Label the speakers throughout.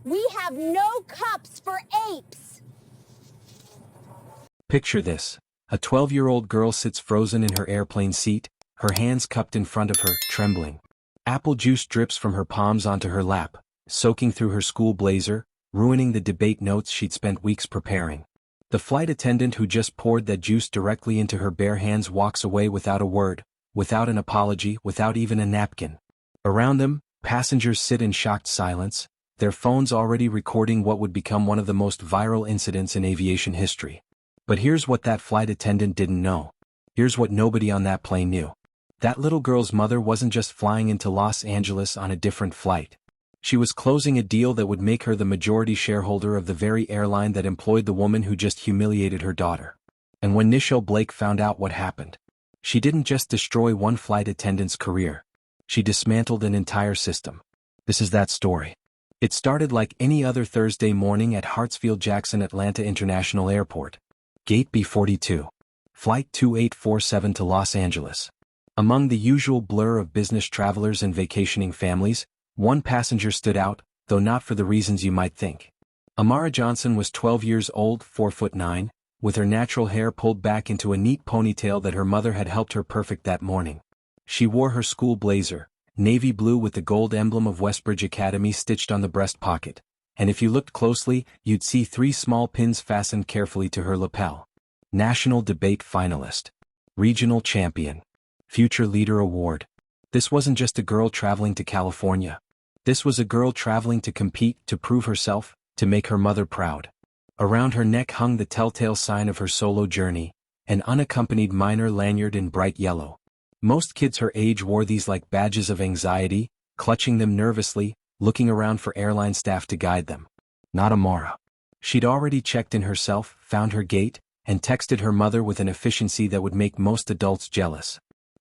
Speaker 1: We have no cups for apes.
Speaker 2: Picture this. A 12-year-old girl sits frozen in her airplane seat, her hands cupped in front of her, trembling. Apple juice drips from her palms onto her lap, soaking through her school blazer, ruining the debate notes she'd spent weeks preparing. The flight attendant who just poured that juice directly into her bare hands walks away without a word, without an apology, without even a napkin. Around them, passengers sit in shocked silence, their phones already recording what would become one of the most viral incidents in aviation history. But here's what that flight attendant didn't know. Here's what nobody on that plane knew. That little girl's mother wasn't just flying into Los Angeles on a different flight. She was closing a deal that would make her the majority shareholder of the very airline that employed the woman who just humiliated her daughter. And when Nichelle Blake found out what happened, she didn't just destroy one flight attendant's career. She dismantled an entire system. This is that story. It started like any other Thursday morning at Hartsfield-Jackson Atlanta International Airport. Gate B42. Flight 2847 to Los Angeles. Among the usual blur of business travelers and vacationing families, one passenger stood out, though not for the reasons you might think. Amara Johnson was 12 years old, 4'9", with her natural hair pulled back into a neat ponytail that her mother had helped her perfect that morning. She wore her school blazer, navy blue with the gold emblem of Westbridge Academy stitched on the breast pocket, and if you looked closely, you'd see 3 small pins fastened carefully to her lapel. National Debate Finalist. Regional Champion. Future Leader Award. This wasn't just a girl traveling to California. This was a girl traveling to compete, to prove herself, to make her mother proud. Around her neck hung the telltale sign of her solo journey, an unaccompanied minor lanyard in bright yellow. Most kids her age wore these like badges of anxiety, clutching them nervously, looking around for airline staff to guide them. Not Amara. She'd already checked in herself, found her gate, and texted her mother with an efficiency that would make most adults jealous.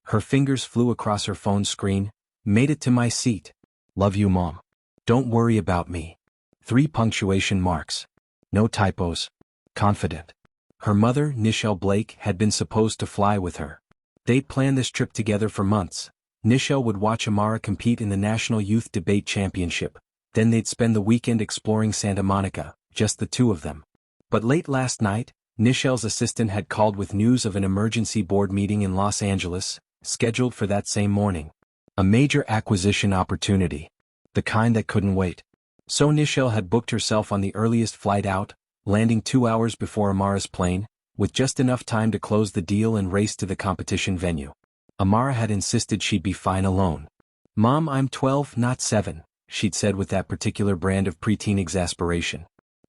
Speaker 2: Her fingers flew across her phone screen. Made it to my seat. Love you, Mom. Don't worry about me. 3 punctuation marks. No typos. Confident. Her mother, Nichelle Blake, had been supposed to fly with her. They'd planned this trip together for months. Nichelle would watch Amara compete in the National Youth Debate Championship. Then they'd spend the weekend exploring Santa Monica, just the two of them. But late last night, Nichelle's assistant had called with news of an emergency board meeting in Los Angeles, scheduled for that same morning. A major acquisition opportunity. The kind that couldn't wait. So Nichelle had booked herself on the earliest flight out, landing 2 hours before Amara's plane, with just enough time to close the deal and race to the competition venue. Amara had insisted she'd be fine alone. "Mom, I'm 12, not 7, she'd said with that particular brand of preteen exasperation.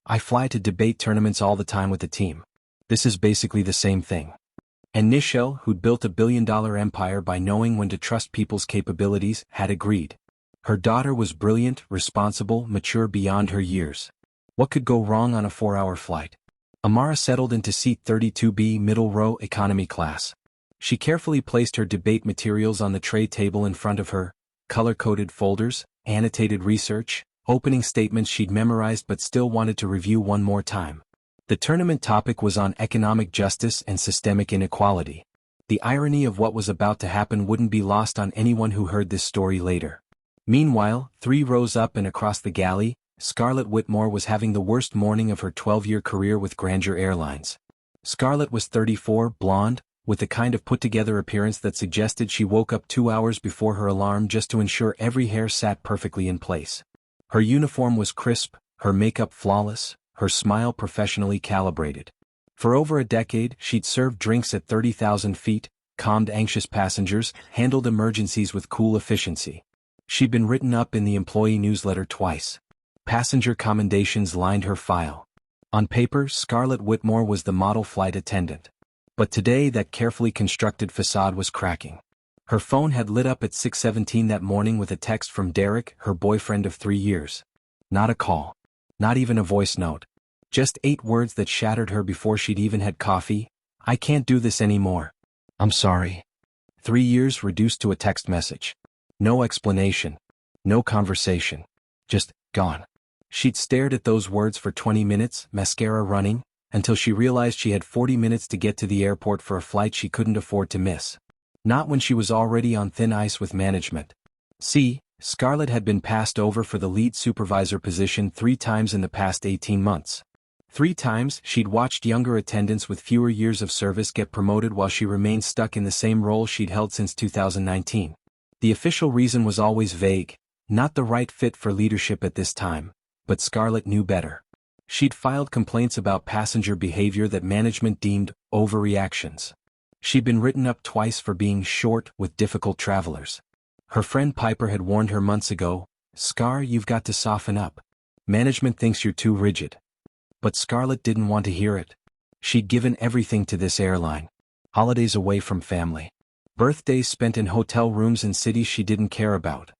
Speaker 2: "I fly to debate tournaments all the time with the team. This is basically the same thing." And Nichelle, who'd built a billion-dollar empire by knowing when to trust people's capabilities, had agreed. Her daughter was brilliant, responsible, mature beyond her years. What could go wrong on a 4-hour flight? Amara settled into seat 32B, middle row, economy class. She carefully placed her debate materials on the tray table in front of her, color-coded folders, annotated research, opening statements she'd memorized but still wanted to review one more time. The tournament topic was on economic justice and systemic inequality. The irony of what was about to happen wouldn't be lost on anyone who heard this story later. Meanwhile, 3 rows up and across the galley, Scarlett Whitmore was having the worst morning of her 12-year career with Grandeur Airlines. Scarlett was 34, blonde, with the kind of put-together appearance that suggested she woke up 2 hours before her alarm just to ensure every hair sat perfectly in place. Her uniform was crisp, her makeup flawless, her smile professionally calibrated. For over a decade, she'd served drinks at 30,000 feet, calmed anxious passengers, handled emergencies with cool efficiency. She'd been written up in the employee newsletter twice. Passenger commendations lined her file. On paper, Scarlett Whitmore was the model flight attendant. But today that carefully constructed facade was cracking. Her phone had lit up at 6:17 that morning with a text from Derek, her boyfriend of 3 years. Not a call. Not even a voice note. Just 8 words that shattered her before she'd even had coffee. "I can't do this anymore. I'm sorry." 3 years reduced to a text message. No explanation. No conversation. Just gone. She'd stared at those words for 20 minutes, mascara running, until she realized she had 40 minutes to get to the airport for a flight she couldn't afford to miss. Not when she was already on thin ice with management. "See," Scarlett had been passed over for the lead supervisor position 3 times in the past 18 months. 3 times, she'd watched younger attendants with fewer years of service get promoted while she remained stuck in the same role she'd held since 2019. The official reason was always vague, not the right fit for leadership at this time, but Scarlett knew better. She'd filed complaints about passenger behavior that management deemed overreactions. She'd been written up twice for being short with difficult travelers. Her friend Piper had warned her months ago, "Scar, you've got to soften up. Management thinks you're too rigid." But Scarlett didn't want to hear it. She'd given everything to this airline. Holidays away from family. Birthdays spent in hotel rooms in cities she didn't care about.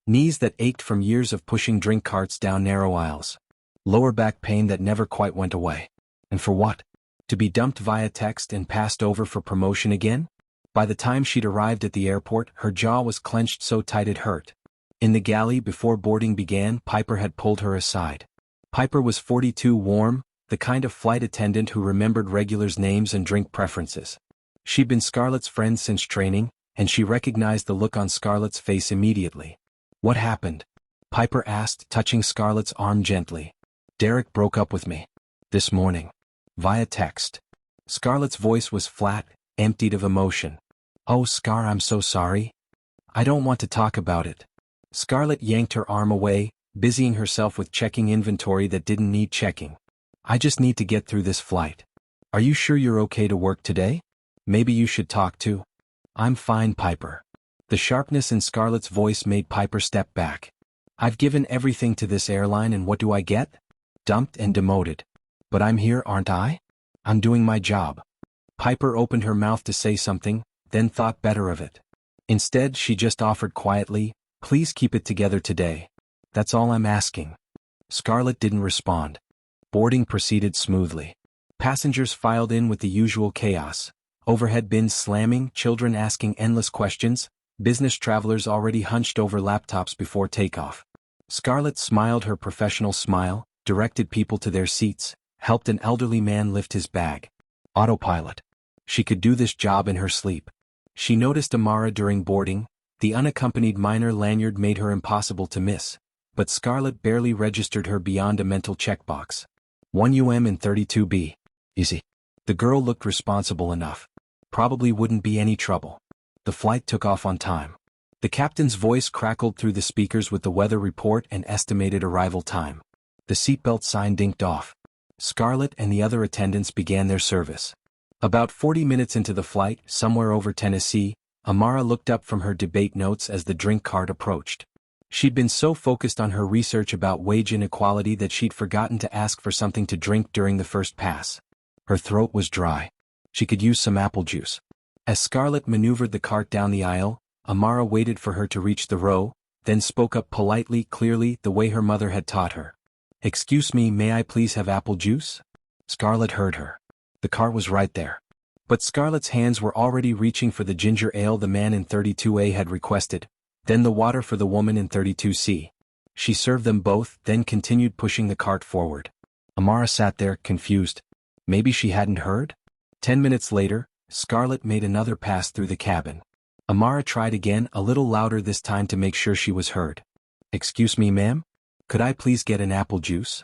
Speaker 2: Knees that ached from years of pushing drink carts down narrow aisles. Lower back pain that never quite went away. And for what? To be dumped via text and passed over for promotion again? By the time she'd arrived at the airport, her jaw was clenched so tight it hurt. In the galley before boarding began, Piper had pulled her aside. Piper was 42, warm, the kind of flight attendant who remembered regulars' names and drink preferences. She'd been Scarlett's friend since training, and she recognized the look on Scarlett's face immediately. "What happened?" Piper asked, touching Scarlett's arm gently. "Derek broke up with me. This morning. Via text." Scarlett's voice was flat, emptied of emotion. "Oh, Scar, I'm so sorry. I don't want to talk about it." Scarlett yanked her arm away, busying herself with checking inventory that didn't need checking. "I just need to get through this flight. Are you sure you're okay to work today? Maybe you should talk to." "I'm fine, Piper." The sharpness in Scarlett's voice made Piper step back. "I've given everything to this airline, and what do I get? Dumped and demoted. But I'm here, aren't I? I'm doing my job." Piper opened her mouth to say something, then thought better of it. Instead, she just offered quietly, "Please keep it together today. That's all I'm asking." Scarlett didn't respond. Boarding proceeded smoothly. Passengers filed in with the usual chaos. Overhead bins slamming, children asking endless questions, business travelers already hunched over laptops before takeoff. Scarlett smiled her professional smile, directed people to their seats, helped an elderly man lift his bag. Autopilot. She could do this job in her sleep. She noticed Amara during boarding. The unaccompanied minor lanyard made her impossible to miss, but Scarlett barely registered her beyond a mental checkbox. 1 UM and 32B. Easy. The girl looked responsible enough. Probably wouldn't be any trouble. The flight took off on time. The captain's voice crackled through the speakers with the weather report and estimated arrival time. The seatbelt sign dinked off. Scarlett and the other attendants began their service. About 40 minutes into the flight, somewhere over Tennessee, Amara looked up from her debate notes as the drink cart approached. She'd been so focused on her research about wage inequality that she'd forgotten to ask for something to drink during the first pass. Her throat was dry. She could use some apple juice. As Scarlett maneuvered the cart down the aisle, Amara waited for her to reach the row, then spoke up politely, clearly, the way her mother had taught her. "Excuse me, may I please have apple juice?" Scarlett heard her. The cart was right there. But Scarlett's hands were already reaching for the ginger ale the man in 32A had requested, then the water for the woman in 32C. She served them both, then continued pushing the cart forward. Amara sat there, confused. Maybe she hadn't heard? 10 minutes later, Scarlett made another pass through the cabin. Amara tried again, a little louder this time to make sure she was heard. "Excuse me, ma'am? Could I please get an apple juice?"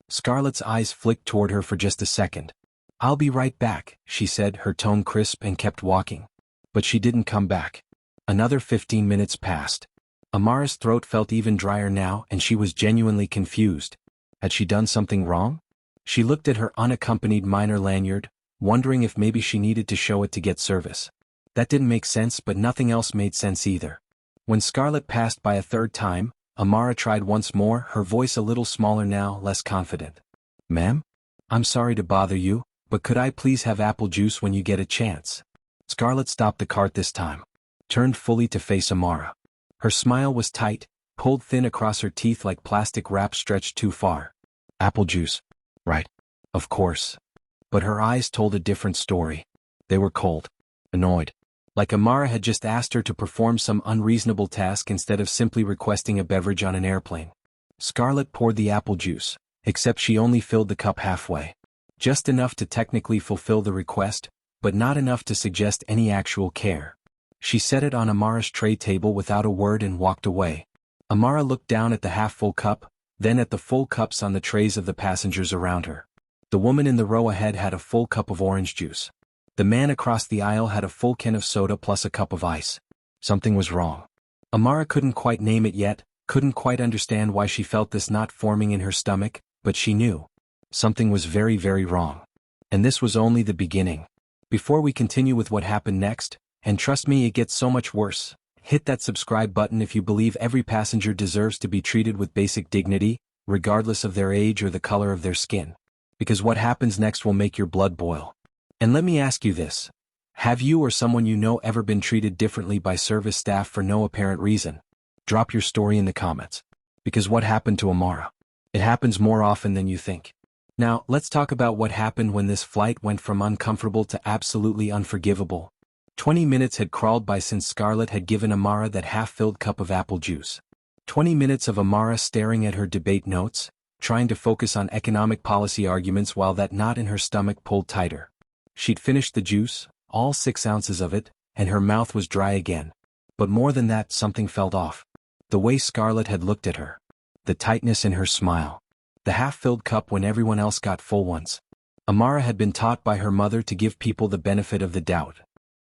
Speaker 2: Scarlett's eyes flicked toward her for just a second. "I'll be right back," she said, her tone crisp, and kept walking. But she didn't come back. Another 15 minutes passed. Amara's throat felt even drier now, and she was genuinely confused. Had she done something wrong? She looked at her unaccompanied minor lanyard, wondering if maybe she needed to show it to get service. That didn't make sense, but nothing else made sense either. When Scarlett passed by a third time, Amara tried once more, her voice a little smaller now, less confident. "Ma'am? I'm sorry to bother you, but could I please have apple juice when you get a chance?" Scarlett stopped the cart this time. Turned fully to face Amara. Her smile was tight, pulled thin across her teeth like plastic wrap stretched too far. "Apple juice. Right. Of course." But her eyes told a different story. They were cold. Annoyed. Like Amara had just asked her to perform some unreasonable task instead of simply requesting a beverage on an airplane. Scarlett poured the apple juice, except she only filled the cup halfway. Just enough to technically fulfill the request, but not enough to suggest any actual care. She set it on Amara's tray table without a word and walked away. Amara looked down at the half-full cup, then at the full cups on the trays of the passengers around her. The woman in the row ahead had a full cup of orange juice. The man across the aisle had a full can of soda plus a cup of ice. Something was wrong. Amara couldn't quite name it yet, couldn't quite understand why she felt this knot forming in her stomach, but she knew. Something was very, very wrong. And this was only the beginning. Before we continue with what happened next, and trust me, it gets so much worse, hit that subscribe button if you believe every passenger deserves to be treated with basic dignity, regardless of their age or the color of their skin. Because what happens next will make your blood boil. And let me ask you this. Have you or someone you know ever been treated differently by service staff for no apparent reason? Drop your story in the comments. Because what happened to Amara? It happens more often than you think. Now, let's talk about what happened when this flight went from uncomfortable to absolutely unforgivable. 20 minutes had crawled by since Scarlett had given Amara that half-filled cup of apple juice. 20 minutes of Amara staring at her debate notes, trying to focus on economic policy arguments while that knot in her stomach pulled tighter. She'd finished the juice, all 6 ounces of it, and her mouth was dry again. But more than that, something felt off. The way Scarlett had looked at her. The tightness in her smile. The half-filled cup when everyone else got full ones. Amara had been taught by her mother to give people the benefit of the doubt.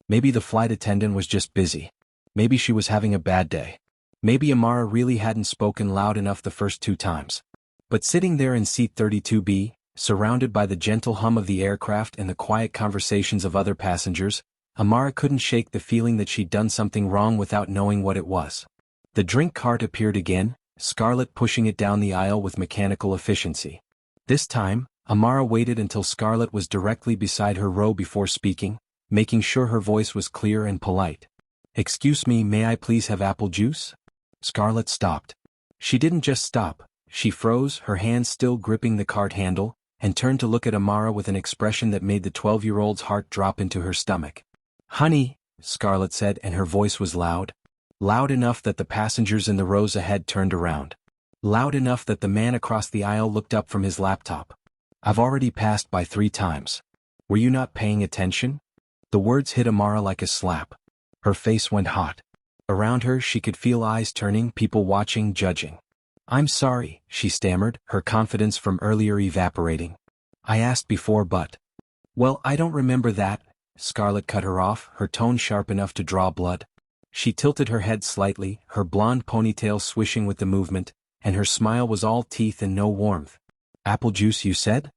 Speaker 2: Maybe the flight attendant was just busy. Maybe she was having a bad day. Maybe Amara really hadn't spoken loud enough the first 2 times. But sitting there in seat 32B, surrounded by the gentle hum of the aircraft and the quiet conversations of other passengers, Amara couldn't shake the feeling that she'd done something wrong without knowing what it was. The drink cart appeared again, Scarlett pushing it down the aisle with mechanical efficiency. This time, Amara waited until Scarlett was directly beside her row before speaking, making sure her voice was clear and polite. "Excuse me, may I please have apple juice?" Scarlett stopped. She didn't just stop, she froze, her hands still gripping the cart handle, and turned to look at Amara with an expression that made the 12-year-old's heart drop into her stomach. "Honey," Scarlett said, and her voice was loud. Loud enough that the passengers in the rows ahead turned around. Loud enough that the man across the aisle looked up from his laptop. "I've already passed by 3 times. Were you not paying attention?" The words hit Amara like a slap. Her face went hot. Around her she could feel eyes turning, people watching, judging. "I'm sorry," she stammered, her confidence from earlier evaporating. "I asked before but—" "Well, I don't remember that," Scarlett cut her off, her tone sharp enough to draw blood. She tilted her head slightly, her blonde ponytail swishing with the movement, and her smile was all teeth and no warmth. "Apple juice, you said?"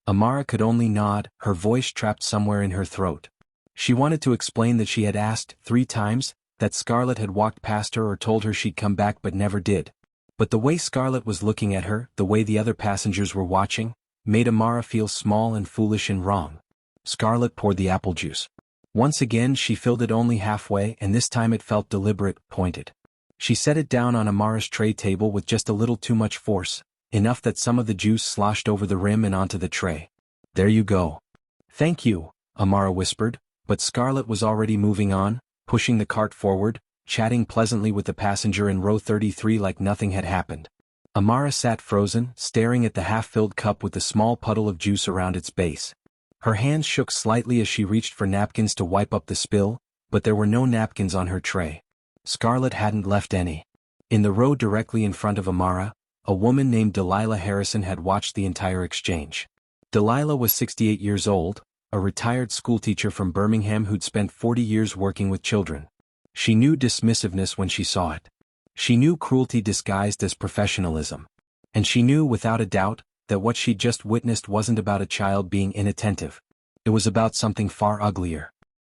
Speaker 2: Amara could only nod, her voice trapped somewhere in her throat. She wanted to explain that she had asked 3 times, that Scarlett had walked past her or told her she'd come back but never did. But the way Scarlett was looking at her, the way the other passengers were watching, made Amara feel small and foolish and wrong. Scarlett poured the apple juice. Once again she filled it only halfway, and this time it felt deliberate, pointed. She set it down on Amara's tray table with just a little too much force, enough that some of the juice sloshed over the rim and onto the tray. "There you go." "Thank you," Amara whispered, but Scarlett was already moving on, pushing the cart forward, chatting pleasantly with the passenger in row 33 like nothing had happened. Amara sat frozen, staring at the half-filled cup with the small puddle of juice around its base. Her hands shook slightly as she reached for napkins to wipe up the spill, but there were no napkins on her tray. Scarlett hadn't left any. In the row directly in front of Amara, a woman named Delilah Harrison had watched the entire exchange. Delilah was 68 years old, a retired schoolteacher from Birmingham who'd spent 40 years working with children. She knew dismissiveness when she saw it. She knew cruelty disguised as professionalism. And she knew without a doubt that what she'd just witnessed wasn't about a child being inattentive. It was about something far uglier.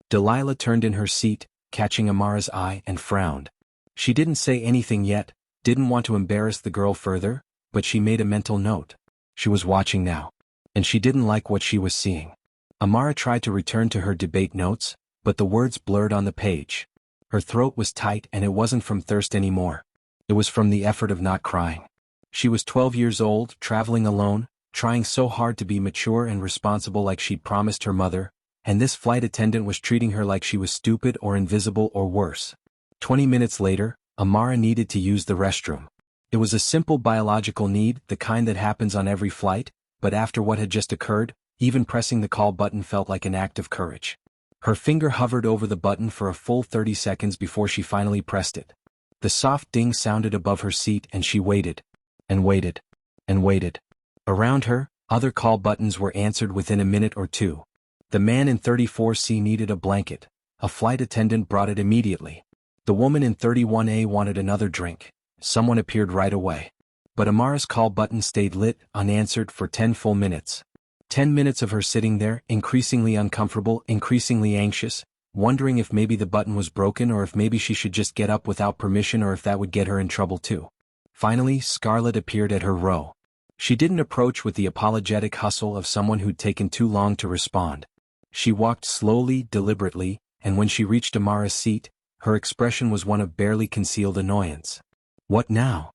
Speaker 2: Delilah turned in her seat, catching Amara's eye, and frowned. She didn't say anything yet, didn't want to embarrass the girl further, but she made a mental note. She was watching now. And she didn't like what she was seeing. Amara tried to return to her debate notes, but the words blurred on the page. Her throat was tight, and it wasn't from thirst anymore. It was from the effort of not crying. She was 12 years old, traveling alone, trying so hard to be mature and responsible like she'd promised her mother, and this flight attendant was treating her like she was stupid or invisible or worse. 20 minutes later, Amara needed to use the restroom. It was a simple biological need, the kind that happens on every flight, but after what had just occurred, even pressing the call button felt like an act of courage. Her finger hovered over the button for a full 30 seconds before she finally pressed it. The soft ding sounded above her seat and she waited. And waited. And waited. Around her, other call buttons were answered within a minute or two. The man in 34C needed a blanket. A flight attendant brought it immediately. The woman in 31A wanted another drink. Someone appeared right away. But Amara's call button stayed lit, unanswered for 10 full minutes. 10 minutes of her sitting there, increasingly uncomfortable, increasingly anxious, wondering if maybe the button was broken or if maybe she should just get up without permission or if that would get her in trouble too. Finally, Scarlett appeared at her row. She didn't approach with the apologetic hustle of someone who'd taken too long to respond. She walked slowly, deliberately, and when she reached Amara's seat, her expression was one of barely concealed annoyance. "What now?"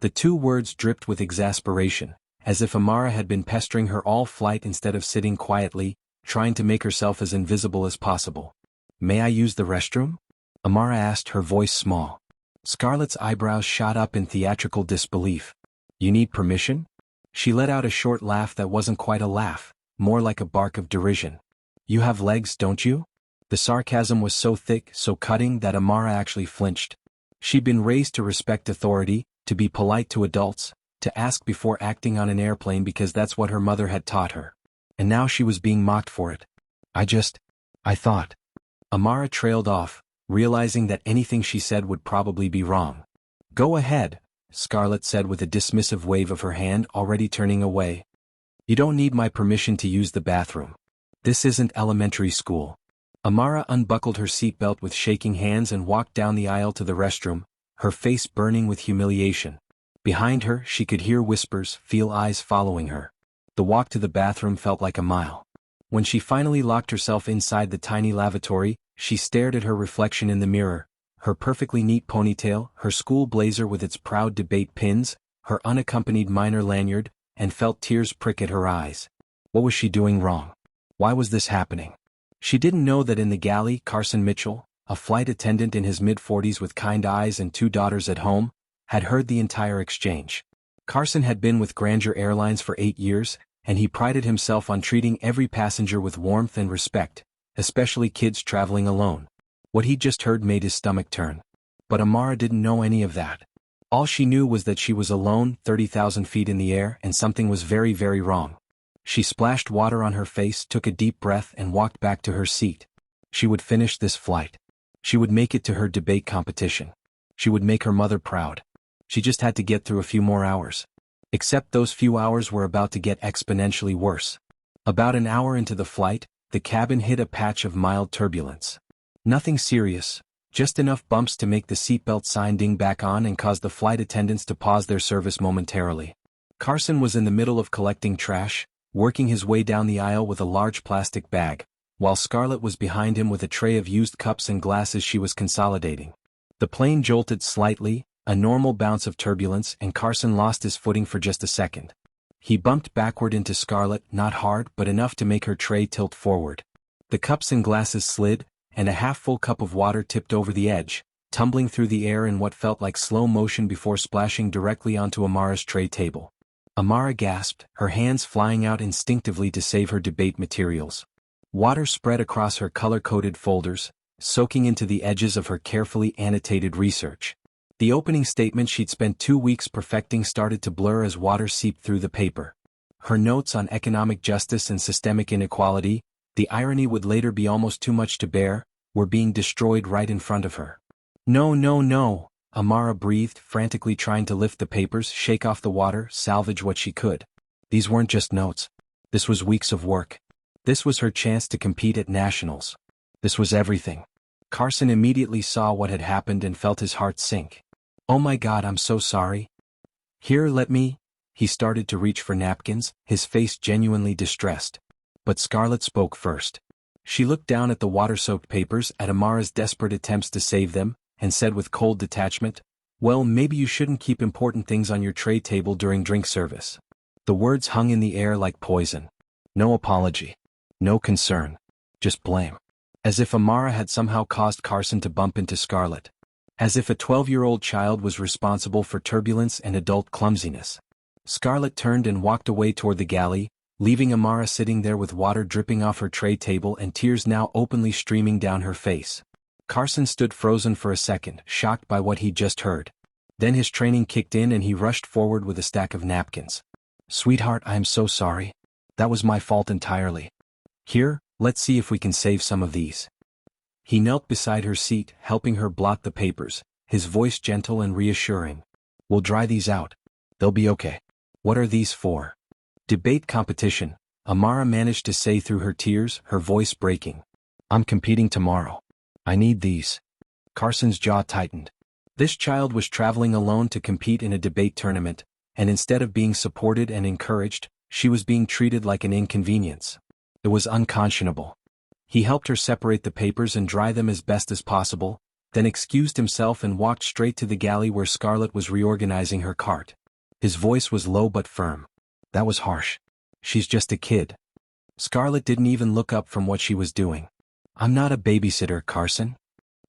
Speaker 2: The two words dripped with exasperation, as if Amara had been pestering her all flight instead of sitting quietly, trying to make herself as invisible as possible. "May I use the restroom?" Amara asked, her voice small. Scarlett's eyebrows shot up in theatrical disbelief. "You need permission?" She let out a short laugh that wasn't quite a laugh, more like a bark of derision. "You have legs, don't you?" The sarcasm was so thick, so cutting that Amara actually flinched. She'd been raised to respect authority, to be polite to adults, to ask before acting on an airplane because that's what her mother had taught her. And now she was being mocked for it. I thought. Amara trailed off, realizing that anything she said would probably be wrong. "Go ahead," Scarlett said with a dismissive wave of her hand, already turning away. "You don't need my permission to use the bathroom. This isn't elementary school." Amara unbuckled her seatbelt with shaking hands and walked down the aisle to the restroom, her face burning with humiliation. Behind her, she could hear whispers, feel eyes following her. The walk to the bathroom felt like a mile. When she finally locked herself inside the tiny lavatory, she stared at her reflection in the mirror, her perfectly neat ponytail, her school blazer with its proud debate pins, her unaccompanied minor lanyard, and felt tears prick at her eyes. What was she doing wrong? Why was this happening? She didn't know that in the galley, Carson Mitchell, a flight attendant in his mid-40s with kind eyes and 2 daughters at home, had heard the entire exchange. Carson had been with Grandeur Airlines for 8 years, and he prided himself on treating every passenger with warmth and respect, especially kids traveling alone. What he'd just heard made his stomach turn. But Amara didn't know any of that. All she knew was that she was alone, 30,000 feet in the air, and something was very, very wrong. She splashed water on her face, took a deep breath, and walked back to her seat. She would finish this flight. She would make it to her debate competition. She would make her mother proud. She just had to get through a few more hours. Except those few hours were about to get exponentially worse. About an hour into the flight, the cabin hit a patch of mild turbulence. Nothing serious, just enough bumps to make the seatbelt sign ding back on and cause the flight attendants to pause their service momentarily. Carson was in the middle of collecting trash, working his way down the aisle with a large plastic bag, while Scarlett was behind him with a tray of used cups and glasses she was consolidating. The plane jolted slightly, a normal bounce of turbulence, and Carson lost his footing for just a second. He bumped backward into Scarlett, not hard but enough to make her tray tilt forward. The cups and glasses slid, and a half-full cup of water tipped over the edge, tumbling through the air in what felt like slow motion before splashing directly onto Amara's tray table. Amara gasped, her hands flying out instinctively to save her debate materials. Water spread across her color-coded folders, soaking into the edges of her carefully annotated research. The opening statement she'd spent 2 weeks perfecting started to blur as water seeped through the paper. Her notes on economic justice and systemic inequality, the irony would later be almost too much to bear, were being destroyed right in front of her. "No, no, no," Amara breathed, frantically trying to lift the papers, shake off the water, salvage what she could. These weren't just notes. This was weeks of work. This was her chance to compete at nationals. This was everything. Carson immediately saw what had happened and felt his heart sink. "Oh my God, I'm so sorry." "Here, let me." He started to reach for napkins, his face genuinely distressed. But Scarlett spoke first. She looked down at the water-soaked papers, at Amara's desperate attempts to save them, and said with cold detachment, "Well, maybe you shouldn't keep important things on your tray table during drink service." The words hung in the air like poison. No apology. No concern. Just blame. As if Amara had somehow caused Carson to bump into Scarlett. As if a 12-year-old child was responsible for turbulence and adult clumsiness. Scarlett turned and walked away toward the galley, leaving Amara sitting there with water dripping off her tray table and tears now openly streaming down her face. Carson stood frozen for a second, shocked by what he'd just heard. Then his training kicked in and he rushed forward with a stack of napkins. "Sweetheart, I am so sorry. That was my fault entirely. Here, let's see if we can save some of these." He knelt beside her seat, helping her blot the papers, his voice gentle and reassuring. "We'll dry these out. They'll be okay." "What are these for?" "Debate competition," Amara managed to say through her tears, her voice breaking. "I'm competing tomorrow. I need these." Carson's jaw tightened. This child was traveling alone to compete in a debate tournament, and instead of being supported and encouraged, she was being treated like an inconvenience. It was unconscionable. He helped her separate the papers and dry them as best as possible, then excused himself and walked straight to the galley where Scarlett was reorganizing her cart. His voice was low but firm. "That was harsh. She's just a kid." Scarlett didn't even look up from what she was doing. "I'm not a babysitter, Carson.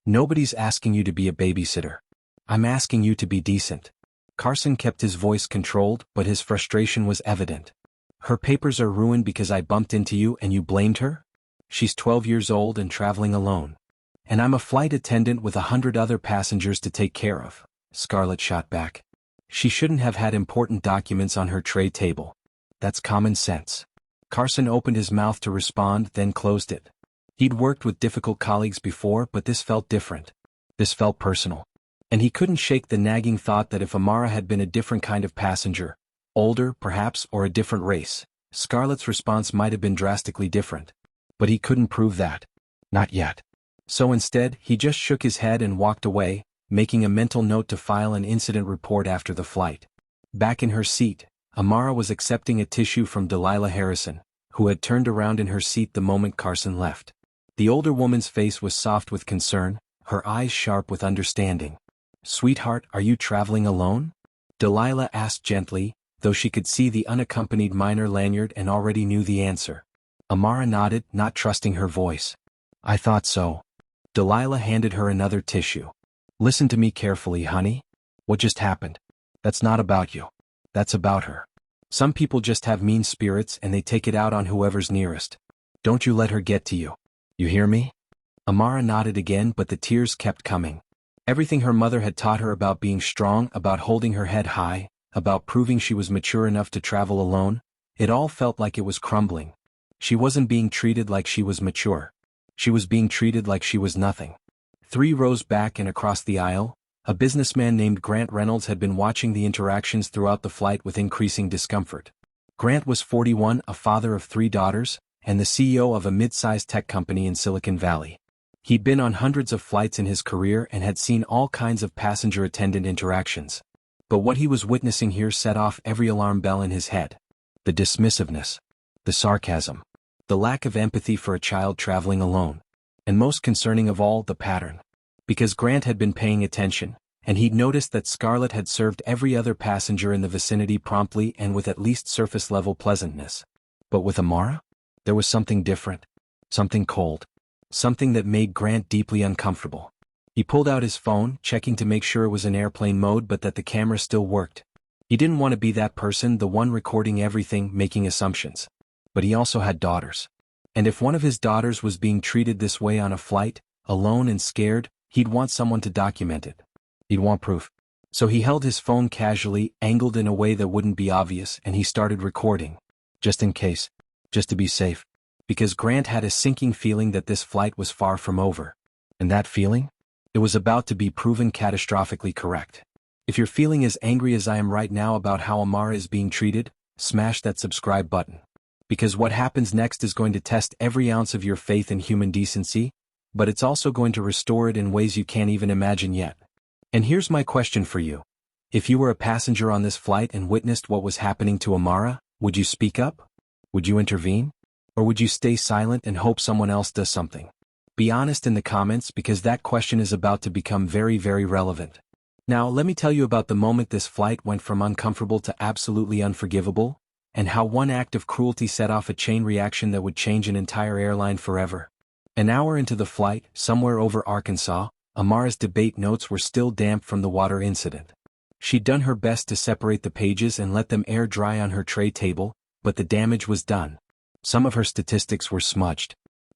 Speaker 2: Nobody's asking you to be a babysitter. I'm asking you to be decent." Carson kept his voice controlled, but his frustration was evident. "Her papers are ruined because I bumped into you and you blamed her? She's 12 years old and traveling alone. And I'm a flight attendant with 100 other passengers to take care of," Scarlett shot back. "She shouldn't have had important documents on her tray table. That's common sense." Carson opened his mouth to respond, then closed it. He'd worked with difficult colleagues before, but this felt different. This felt personal. And he couldn't shake the nagging thought that if Amara had been a different kind of passenger, older, perhaps, or a different race, Scarlett's response might have been drastically different. But he couldn't prove that. Not yet. So instead, he just shook his head and walked away, making a mental note to file an incident report after the flight. Back in her seat, Amara was accepting a tissue from Delilah Harrison, who had turned around in her seat the moment Carson left. The older woman's face was soft with concern, her eyes sharp with understanding. "Sweetheart, are you traveling alone?" Delilah asked gently, though she could see the unaccompanied minor lanyard and already knew the answer. Amara nodded, not trusting her voice. "I thought so." Delilah handed her another tissue. "Listen to me carefully, honey. What just happened? That's not about you. That's about her. Some people just have mean spirits and they take it out on whoever's nearest. Don't you let her get to you. You hear me?" Amara nodded again, but the tears kept coming. Everything her mother had taught her about being strong, about holding her head high, about proving she was mature enough to travel alone, it all felt like it was crumbling. She wasn't being treated like she was mature. She was being treated like she was nothing. 3 rows back and across the aisle, a businessman named Grant Reynolds had been watching the interactions throughout the flight with increasing discomfort. Grant was 41, a father of 3 daughters, and the CEO of a mid-sized tech company in Silicon Valley. He'd been on hundreds of flights in his career and had seen all kinds of passenger-attendant interactions. But what he was witnessing here set off every alarm bell in his head. The dismissiveness. The sarcasm. The lack of empathy for a child traveling alone. And most concerning of all, the pattern. Because Grant had been paying attention, and he'd noticed that Scarlett had served every other passenger in the vicinity promptly and with at least surface-level pleasantness. But with Amara? There was something different. Something cold. Something that made Grant deeply uncomfortable. He pulled out his phone, checking to make sure it was in airplane mode but that the camera still worked. He didn't want to be that person, the one recording everything, making assumptions. But he also had daughters. And if one of his daughters was being treated this way on a flight, alone and scared, he'd want someone to document it. He'd want proof. So he held his phone casually, angled in a way that wouldn't be obvious, and he started recording. Just in case. Just to be safe. Because Grant had a sinking feeling that this flight was far from over. And that feeling? It was about to be proven catastrophically correct. If you're feeling as angry as I am right now about how Amara is being treated, smash that subscribe button. Because what happens next is going to test every ounce of your faith in human decency, but it's also going to restore it in ways you can't even imagine yet. And here's my question for you. If you were a passenger on this flight and witnessed what was happening to Amara, would you speak up? Would you intervene? Or would you stay silent and hope someone else does something? Be honest in the comments because that question is about to become very, very relevant. Now, let me tell you about the moment this flight went from uncomfortable to absolutely unforgivable, and how one act of cruelty set off a chain reaction that would change an entire airline forever. An hour into the flight, somewhere over Arkansas, Amara's debate notes were still damp from the water incident. She'd done her best to separate the pages and let them air dry on her tray table, but the damage was done. Some of her statistics were smudged.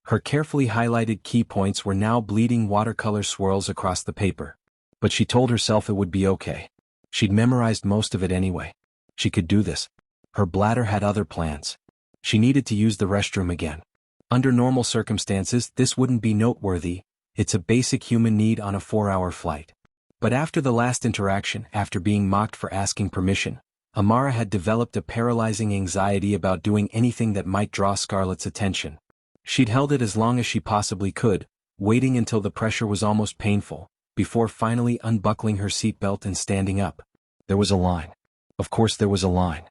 Speaker 2: Her carefully highlighted key points were now bleeding watercolor swirls across the paper. But she told herself it would be okay. She'd memorized most of it anyway. She could do this. Her bladder had other plans. She needed to use the restroom again. Under normal circumstances, this wouldn't be noteworthy. It's a basic human need on a 4-hour flight. But after the last interaction, after being mocked for asking permission, Amara had developed a paralyzing anxiety about doing anything that might draw Scarlett's attention. She'd held it as long as she possibly could, waiting until the pressure was almost painful, before finally unbuckling her seatbelt and standing up. There was a line. Of course there was a line.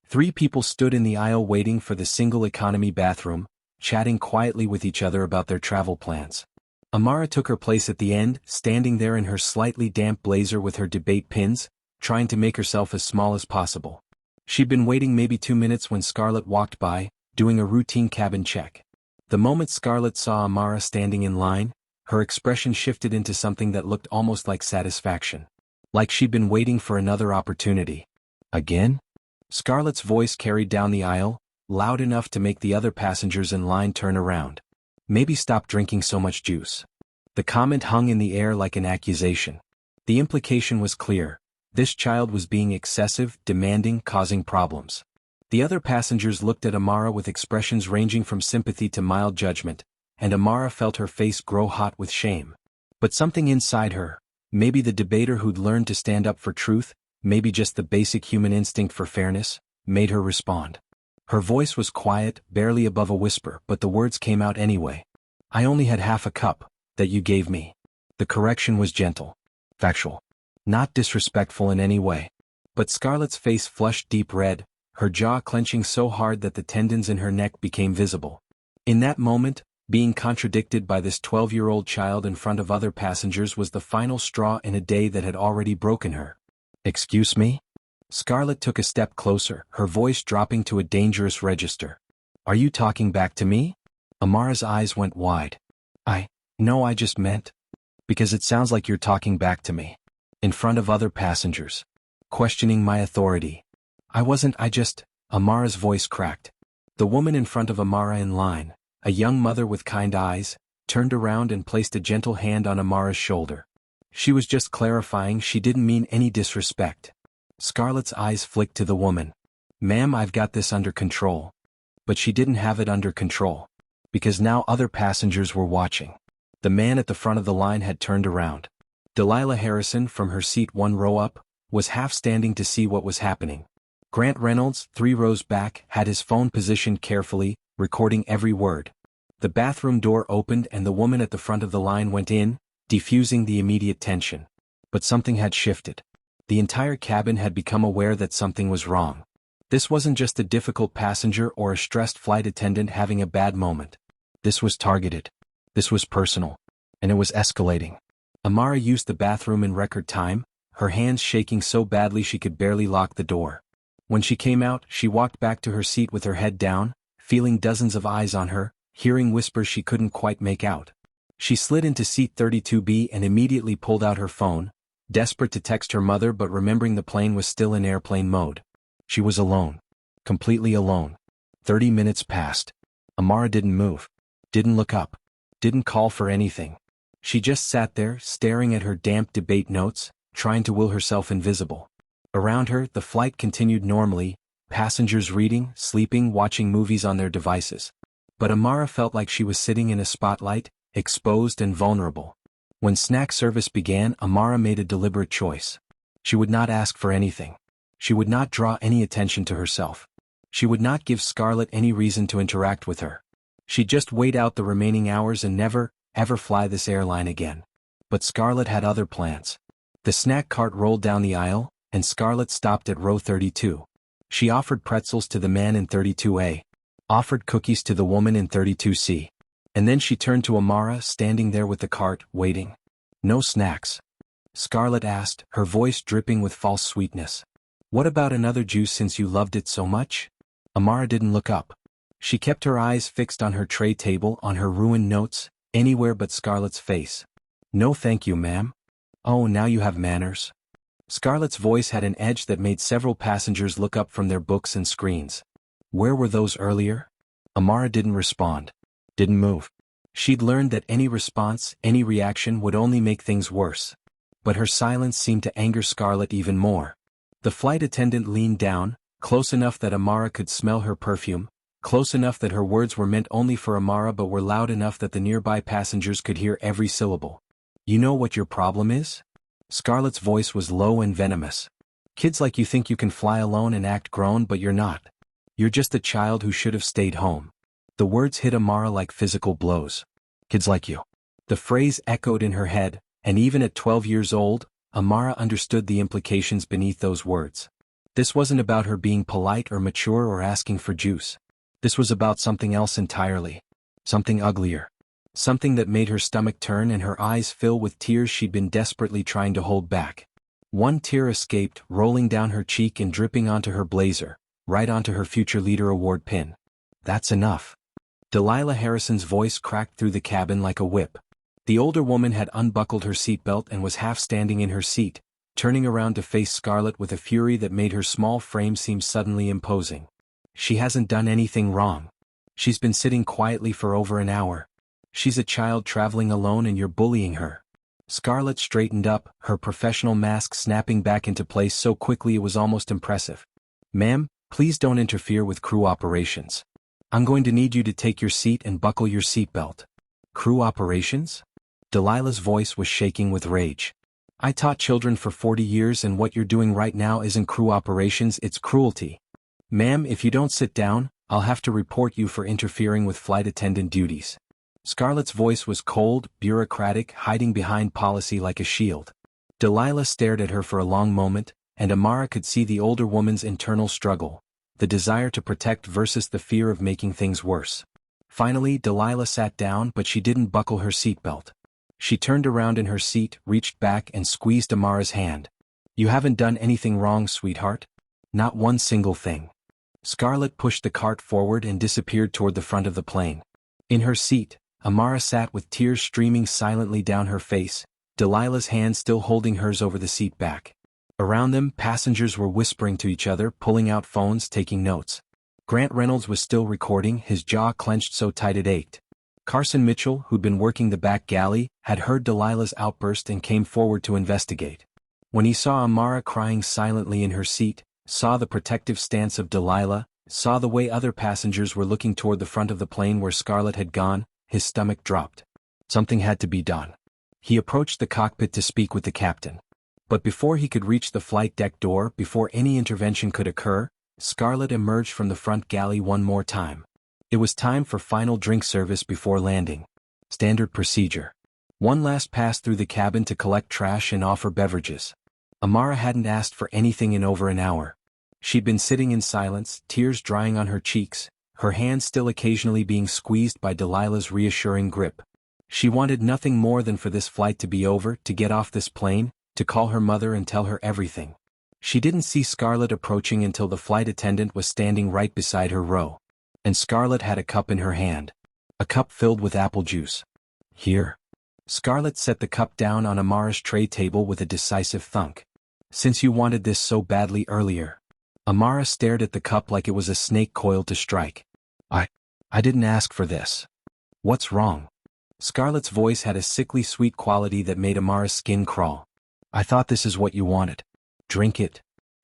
Speaker 2: 3 people stood in the aisle waiting for the single economy bathroom, chatting quietly with each other about their travel plans. Amara took her place at the end, standing there in her slightly damp blazer with her debate pins, trying to make herself as small as possible. She'd been waiting maybe 2 minutes when Scarlett walked by, doing a routine cabin check. The moment Scarlett saw Amara standing in line, her expression shifted into something that looked almost like satisfaction. Like she'd been waiting for another opportunity. Again? Scarlett's voice carried down the aisle, loud enough to make the other passengers in line turn around. Maybe stop drinking so much juice. The comment hung in the air like an accusation. The implication was clear. This child was being excessive, demanding, causing problems. The other passengers looked at Amara with expressions ranging from sympathy to mild judgment, and Amara felt her face grow hot with shame. But something inside her, maybe the debater who'd learned to stand up for truth, maybe just the basic human instinct for fairness, made her respond. Her voice was quiet, barely above a whisper, but the words came out anyway. I only had half a cup, that you gave me. The correction was gentle. Factual. Not disrespectful in any way. But Scarlett's face flushed deep red, her jaw clenching so hard that the tendons in her neck became visible. In that moment, being contradicted by this 12-year-old child in front of other passengers was the final straw in a day that had already broken her. Excuse me? Scarlett took a step closer, her voice dropping to a dangerous register. Are you talking back to me? Amara's eyes went wide. No, I just meant. Because it sounds like you're talking back to me. In front of other passengers. Questioning my authority. Amara's voice cracked. The woman in front of Amara in line, a young mother with kind eyes, turned around and placed a gentle hand on Amara's shoulder. She was just clarifying she didn't mean any disrespect. Scarlett's eyes flicked to the woman. Ma'am, I've got this under control. But she didn't have it under control. Because now other passengers were watching. The man at the front of the line had turned around. Delilah Harrison, from her seat 1 row up, was half standing to see what was happening. Grant Reynolds, 3 rows back, had his phone positioned carefully, recording every word. The bathroom door opened and the woman at the front of the line went in, diffusing the immediate tension. But something had shifted. The entire cabin had become aware that something was wrong. This wasn't just a difficult passenger or a stressed flight attendant having a bad moment. This was targeted. This was personal. And it was escalating. Amara used the bathroom in record time, her hands shaking so badly she could barely lock the door. When she came out, she walked back to her seat with her head down, feeling dozens of eyes on her, hearing whispers she couldn't quite make out. She slid into seat 32B and immediately pulled out her phone, desperate to text her mother but remembering the plane was still in airplane mode. She was alone. Completely alone. 30 minutes passed. Amara didn't move. Didn't look up. Didn't call for anything. She just sat there, staring at her damp debate notes, trying to will herself invisible. Around her, the flight continued normally, passengers reading, sleeping, watching movies on their devices. But Amara felt like she was sitting in a spotlight, exposed and vulnerable. When snack service began, Amara made a deliberate choice. She would not ask for anything. She would not draw any attention to herself. She would not give Scarlett any reason to interact with her. She'd just wait out the remaining hours and never, ever fly this airline again. But Scarlett had other plans. The snack cart rolled down the aisle, and Scarlett stopped at row 32. She offered pretzels to the man in 32A. Offered cookies to the woman in 32C. And then she turned to Amara, standing there with the cart, waiting. No snacks? Scarlett asked, her voice dripping with false sweetness. What about another juice since you loved it so much? Amara didn't look up. She kept her eyes fixed on her tray table, on her ruined notes, anywhere but Scarlett's face. No thank you, ma'am. Oh, now you have manners. Scarlett's voice had an edge that made several passengers look up from their books and screens. Where were those earlier? Amara didn't respond. Didn't move. She'd learned that any response, any reaction would only make things worse. But her silence seemed to anger Scarlett even more. The flight attendant leaned down, close enough that Amara could smell her perfume, close enough that her words were meant only for Amara but were loud enough that the nearby passengers could hear every syllable. "You know what your problem is?" Scarlett's voice was low and venomous. "Kids like you think you can fly alone and act grown, but you're not. You're just a child who should have stayed home." The words hit Amara like physical blows. "Kids like you." The phrase echoed in her head, and even at 12 years old, Amara understood the implications beneath those words. This wasn't about her being polite or mature or asking for juice. This was about something else entirely. Something uglier. Something that made her stomach turn and her eyes fill with tears she'd been desperately trying to hold back. One tear escaped, rolling down her cheek and dripping onto her blazer, right onto her Future Leader Award pin. "That's enough." Delilah Harrison's voice cracked through the cabin like a whip. The older woman had unbuckled her seatbelt and was half standing in her seat, turning around to face Scarlett with a fury that made her small frame seem suddenly imposing. "She hasn't done anything wrong. She's been sitting quietly for over an hour. She's a child traveling alone and you're bullying her." Scarlett straightened up, her professional mask snapping back into place so quickly it was almost impressive. "Ma'am, please don't interfere with crew operations. I'm going to need you to take your seat and buckle your seatbelt." "Crew operations?" Delilah's voice was shaking with rage. "I taught children for 40 years and what you're doing right now isn't crew operations, it's cruelty. Ma'am, if you don't sit down, I'll have to report you for interfering with flight attendant duties." Scarlett's voice was cold, bureaucratic, hiding behind policy like a shield. Delilah stared at her for a long moment, and Amara could see the older woman's internal struggle, the desire to protect versus the fear of making things worse. Finally, Delilah sat down, but she didn't buckle her seatbelt. She turned around in her seat, reached back and squeezed Amara's hand. "You haven't done anything wrong, sweetheart. Not one single thing." Scarlett pushed the cart forward and disappeared toward the front of the plane. In her seat, Amara sat with tears streaming silently down her face, Delilah's hand still holding hers over the seat back. Around them, passengers were whispering to each other, pulling out phones, taking notes. Grant Reynolds was still recording, his jaw clenched so tight it ached. Carson Mitchell, who'd been working the back galley, had heard Delilah's outburst and came forward to investigate. When he saw Amara crying silently in her seat, saw the protective stance of Delilah, saw the way other passengers were looking toward the front of the plane where Scarlett had gone, his stomach dropped. Something had to be done. He approached the cockpit to speak with the captain. But before he could reach the flight deck door, before any intervention could occur, Scarlett emerged from the front galley one more time. It was time for final drink service before landing. Standard procedure. One last pass through the cabin to collect trash and offer beverages. Amara hadn't asked for anything in over an hour. She'd been sitting in silence, tears drying on her cheeks, her hands still occasionally being squeezed by Delilah's reassuring grip. She wanted nothing more than for this flight to be over, to get off this plane, to call her mother and tell her everything. She didn't see Scarlett approaching until the flight attendant was standing right beside her row. And Scarlett had a cup in her hand. A cup filled with apple juice. "Here." Scarlett set the cup down on Amara's tray table with a decisive thunk. "Since you wanted this so badly earlier." Amara stared at the cup like it was a snake coiled to strike. I didn't ask for this." "What's wrong?" Scarlett's voice had a sickly sweet quality that made Amara's skin crawl. "I thought this is what you wanted. Drink it."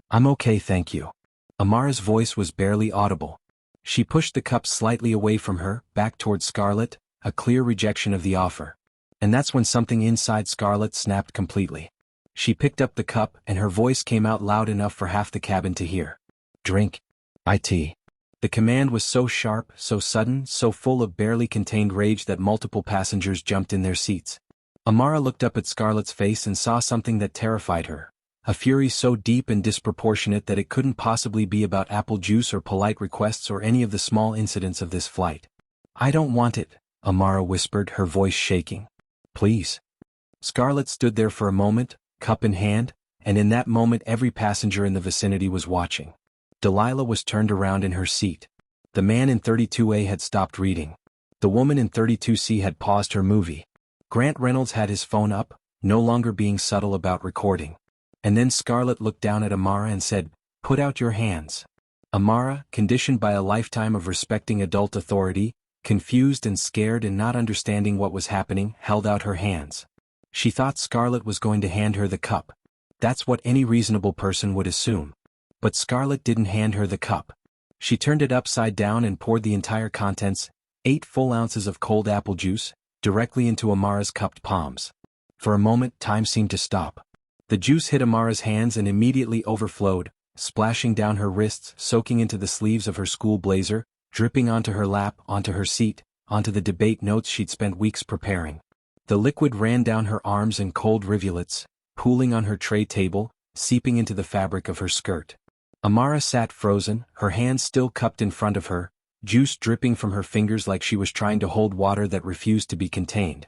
Speaker 2: "I'm okay, thank you." Amara's voice was barely audible. She pushed the cup slightly away from her, back toward Scarlett, a clear rejection of the offer. And that's when something inside Scarlett snapped completely. She picked up the cup and her voice came out loud enough for half the cabin to hear. "Drink. It." The command was so sharp, so sudden, so full of barely contained rage that multiple passengers jumped in their seats. Amara looked up at Scarlett's face and saw something that terrified her. A fury so deep and disproportionate that it couldn't possibly be about apple juice or polite requests or any of the small incidents of this flight. "I don't want it," Amara whispered, her voice shaking. "Please." Scarlett stood there for a moment, cup in hand, and in that moment every passenger in the vicinity was watching. Delilah was turned around in her seat. The man in 32A had stopped reading. The woman in 32C had paused her movie. Grant Reynolds had his phone up, no longer being subtle about recording. And then Scarlett looked down at Amara and said, "Put out your hands." Amara, conditioned by a lifetime of respecting adult authority, confused and scared and not understanding what was happening, held out her hands. She thought Scarlett was going to hand her the cup. That's what any reasonable person would assume. But Scarlett didn't hand her the cup. She turned it upside down and poured the entire contents, 8 full ounces of cold apple juice, directly into Amara's cupped palms. For a moment, time seemed to stop. The juice hit Amara's hands and immediately overflowed, splashing down her wrists, soaking into the sleeves of her school blazer, dripping onto her lap, onto her seat, onto the debate notes she'd spent weeks preparing. The liquid ran down her arms in cold rivulets, pooling on her tray table, seeping into the fabric of her skirt. Amara sat frozen, her hands still cupped in front of her, juice dripping from her fingers like she was trying to hold water that refused to be contained.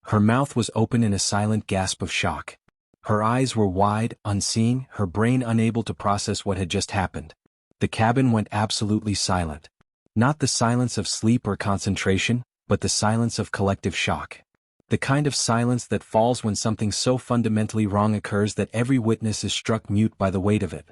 Speaker 2: Her mouth was open in a silent gasp of shock. Her eyes were wide, unseeing, her brain unable to process what had just happened. The cabin went absolutely silent. Not the silence of sleep or concentration, but the silence of collective shock. The kind of silence that falls when something so fundamentally wrong occurs that every witness is struck mute by the weight of it.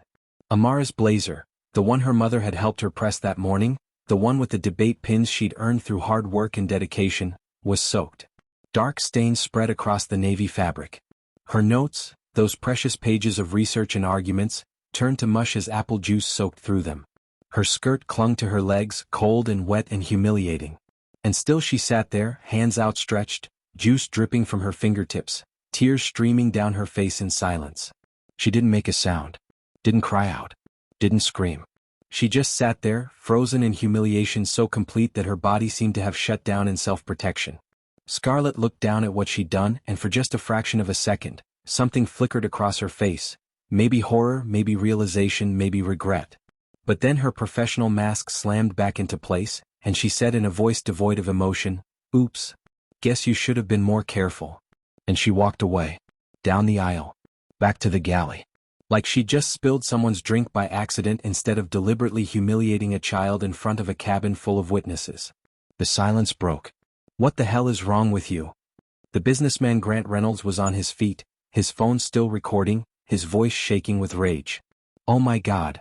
Speaker 2: Amara's blazer, the one her mother had helped her press that morning, the one with the debate pins she'd earned through hard work and dedication, was soaked. Dark stains spread across the navy fabric. Her notes, those precious pages of research and arguments, turned to mush as apple juice soaked through them. Her skirt clung to her legs, cold and wet and humiliating. And still she sat there, hands outstretched, juice dripping from her fingertips, tears streaming down her face in silence. She didn't make a sound. Didn't cry out. Didn't scream. She just sat there, frozen in humiliation so complete that her body seemed to have shut down in self-protection. Scarlett looked down at what she'd done, and for just a fraction of a second, something flickered across her face. Maybe horror, maybe realization, maybe regret. But then her professional mask slammed back into place, and she said in a voice devoid of emotion, "Oops. Guess you should have been more careful." And she walked away. Down the aisle. Back to the galley. Like she'd just spilled someone's drink by accident instead of deliberately humiliating a child in front of a cabin full of witnesses. The silence broke. "What the hell is wrong with you?" The businessman Grant Reynolds was on his feet, his phone still recording, his voice shaking with rage. "Oh my God."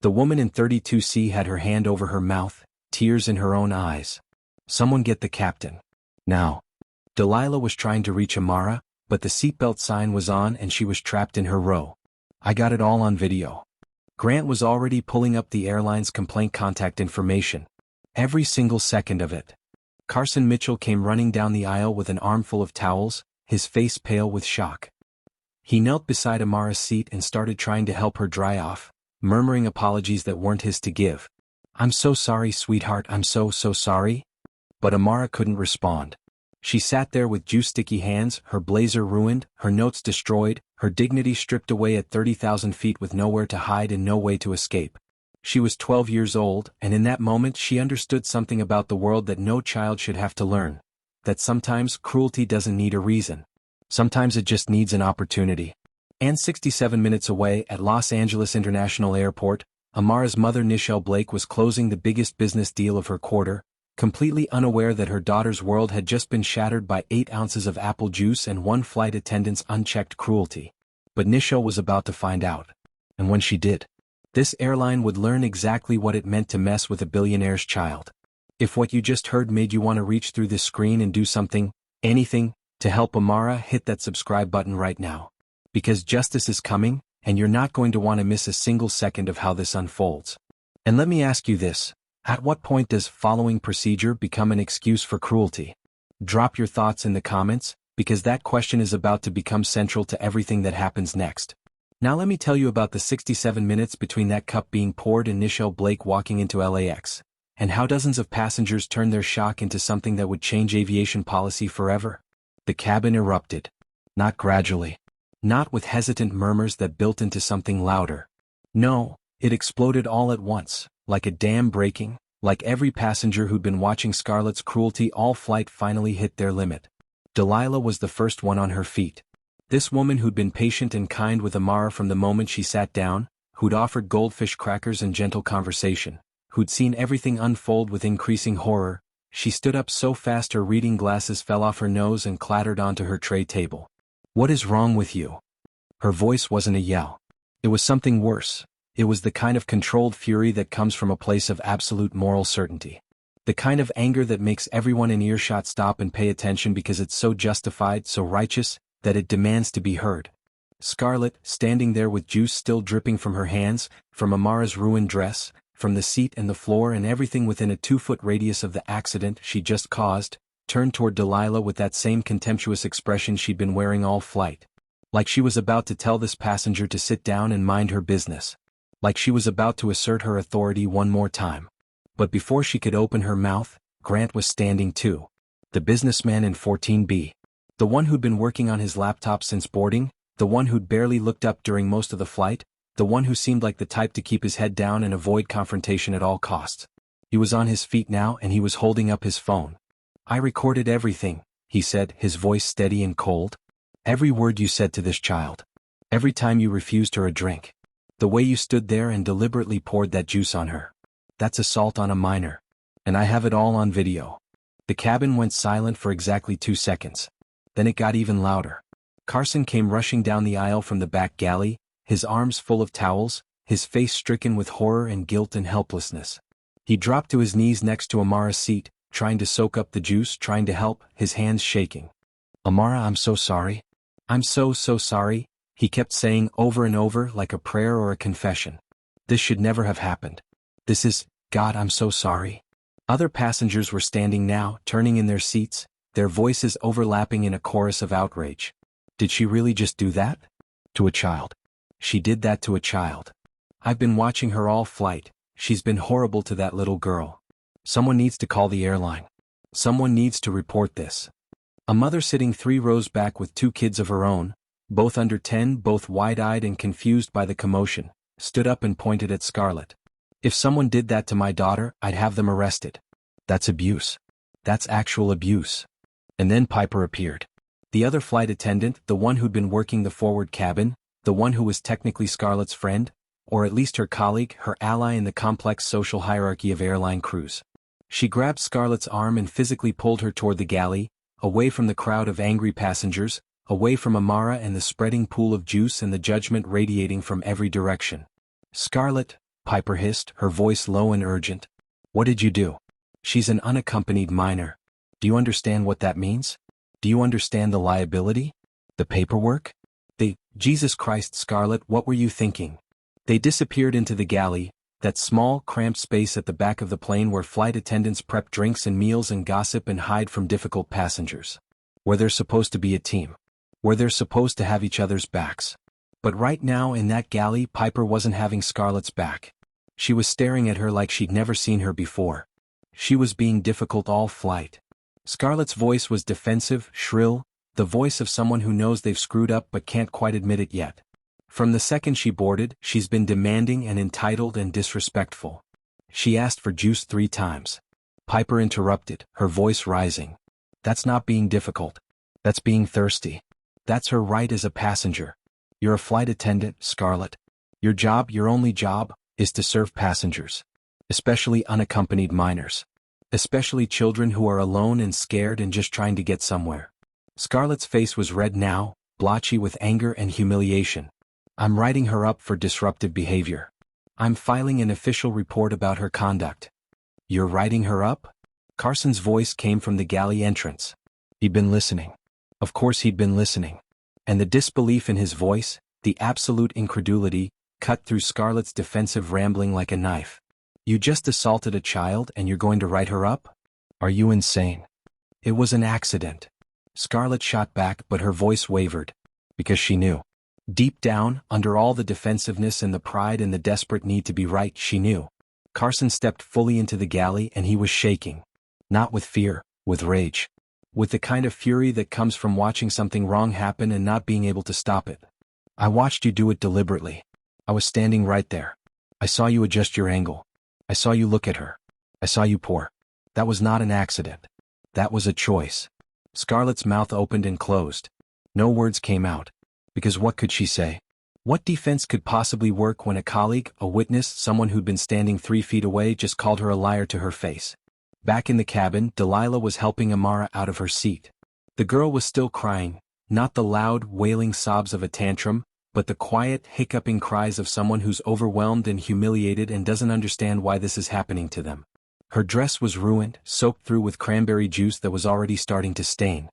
Speaker 2: The woman in 32C had her hand over her mouth, tears in her own eyes. "Someone get the captain. Now." Delilah was trying to reach Amara, but the seatbelt sign was on and she was trapped in her row. "I got it all on video." Grant was already pulling up the airline's complaint contact information. Every single second of it. Carson Mitchell came running down the aisle with an armful of towels, his face pale with shock. He knelt beside Amara's seat and started trying to help her dry off, murmuring apologies that weren't his to give. "I'm so sorry, sweetheart, I'm so sorry." But Amara couldn't respond. She sat there with juice-sticky hands, her blazer ruined, her notes destroyed, her dignity stripped away at 30,000 feet with nowhere to hide and no way to escape. She was 12 years old, and in that moment she understood something about the world that no child should have to learn. That sometimes cruelty doesn't need a reason. Sometimes it just needs an opportunity. And 67 minutes away at Los Angeles International Airport, Amara's mother Nichelle Blake was closing the biggest business deal of her quarter, completely unaware that her daughter's world had just been shattered by 8 ounces of apple juice and one flight attendant's unchecked cruelty. But Nichelle was about to find out. And when she did, this airline would learn exactly what it meant to mess with a billionaire's child. If what you just heard made you want to reach through this screen and do something, anything, to help Amara, hit that subscribe button right now. Because justice is coming, and you're not going to want to miss a single second of how this unfolds. And let me ask you this. At what point does following procedure become an excuse for cruelty? Drop your thoughts in the comments, because that question is about to become central to everything that happens next. Now let me tell you about the 67 minutes between that cup being poured and Nichelle Blake walking into LAX, and how dozens of passengers turned their shock into something that would change aviation policy forever. The cabin erupted. Not gradually. Not with hesitant murmurs that built into something louder. No, it exploded all at once, like a dam breaking, like every passenger who'd been watching Scarlett's cruelty all flight finally hit their limit. Delilah was the first one on her feet. This woman who'd been patient and kind with Amara from the moment she sat down, who'd offered goldfish crackers and gentle conversation, who'd seen everything unfold with increasing horror, she stood up so fast her reading glasses fell off her nose and clattered onto her tray table. "What is wrong with you?" Her voice wasn't a yell. It was something worse. It was the kind of controlled fury that comes from a place of absolute moral certainty. The kind of anger that makes everyone in earshot stop and pay attention because it's so justified, so righteous, that it demands to be heard. Scarlett, standing there with juice still dripping from her hands, from Amara's ruined dress, from the seat and the floor and everything within a 2-foot radius of the accident she just caused, turned toward Delilah with that same contemptuous expression she'd been wearing all flight. Like she was about to tell this passenger to sit down and mind her business. Like she was about to assert her authority one more time. But before she could open her mouth, Grant was standing too. The businessman in 14B. The one who'd been working on his laptop since boarding, the one who'd barely looked up during most of the flight, the one who seemed like the type to keep his head down and avoid confrontation at all costs. He was on his feet now and he was holding up his phone. "I recorded everything," he said, his voice steady and cold. "Every word you said to this child. Every time you refused her a drink. The way you stood there and deliberately poured that juice on her. That's assault on a minor. And I have it all on video." The cabin went silent for exactly 2 seconds. Then it got even louder. Carson came rushing down the aisle from the back galley, his arms full of towels, his face stricken with horror and guilt and helplessness. He dropped to his knees next to Amara's seat, trying to soak up the juice, trying to help, his hands shaking. "Amara, I'm so sorry. I'm so sorry," he kept saying over and over like a prayer or a confession. "This should never have happened. This is, God, I'm so sorry." Other passengers were standing now, turning in their seats, their voices overlapping in a chorus of outrage. Did she really just do that? To a child. She did that to a child. I've been watching her all flight. She's been horrible to that little girl. Someone needs to call the airline. Someone needs to report this. A mother sitting 3 rows back with 2 kids of her own, both under 10, both wide-eyed and confused by the commotion, stood up and pointed at Scarlett. "If someone did that to my daughter, I'd have them arrested. That's abuse. That's actual abuse." And then Piper appeared. The other flight attendant, the one who'd been working the forward cabin, the one who was technically Scarlett's friend, or at least her colleague, her ally in the complex social hierarchy of airline crews. She grabbed Scarlett's arm and physically pulled her toward the galley, away from the crowd of angry passengers, away from Amara and the spreading pool of juice and the judgment radiating from every direction. "Scarlett," Piper hissed, her voice low and urgent. "What did you do? She's an unaccompanied minor. Do you understand what that means? Do you understand the liability? The paperwork? Jesus Christ, Scarlett, what were you thinking?" They disappeared into the galley, that small, cramped space at the back of the plane where flight attendants prep drinks and meals and gossip and hide from difficult passengers. Where they're supposed to be a team. Where they're supposed to have each other's backs. But right now in that galley, Piper wasn't having Scarlett's back. She was staring at her like she'd never seen her before. She was being difficult all flight. Scarlett's voice was defensive, shrill, the voice of someone who knows they've screwed up but can't quite admit it yet. From the second she boarded, she's been demanding and entitled and disrespectful. She asked for juice 3 times. Piper interrupted, her voice rising. "That's not being difficult. That's being thirsty. That's her right as a passenger. You're a flight attendant, Scarlett. Your job, your only job, is to serve passengers. Especially unaccompanied minors. Especially children who are alone and scared and just trying to get somewhere." Scarlett's face was red now, blotchy with anger and humiliation. "I'm writing her up for disruptive behavior. I'm filing an official report about her conduct." "You're writing her up?" Carson's voice came from the galley entrance. He'd been listening. Of course he'd been listening. And the disbelief in his voice, the absolute incredulity, cut through Scarlett's defensive rambling like a knife. "You just assaulted a child and you're going to write her up? Are you insane? It was an accident." Scarlett shot back, but her voice wavered. Because she knew. Deep down, under all the defensiveness and the pride and the desperate need to be right, she knew. Carson stepped fully into the galley and he was shaking. Not with fear, with rage. With the kind of fury that comes from watching something wrong happen and not being able to stop it. "I watched you do it deliberately. I was standing right there. I saw you adjust your angle. I saw you look at her. I saw you pour. That was not an accident. That was a choice." Scarlett's mouth opened and closed. No words came out. Because what could she say? What defense could possibly work when a colleague, a witness, someone who'd been standing 3 feet away just called her a liar to her face? Back in the cabin, Delilah was helping Amara out of her seat. The girl was still crying, not the loud, wailing sobs of a tantrum, but the quiet, hiccuping cries of someone who's overwhelmed and humiliated and doesn't understand why this is happening to them. Her dress was ruined, soaked through with cranberry juice that was already starting to stain.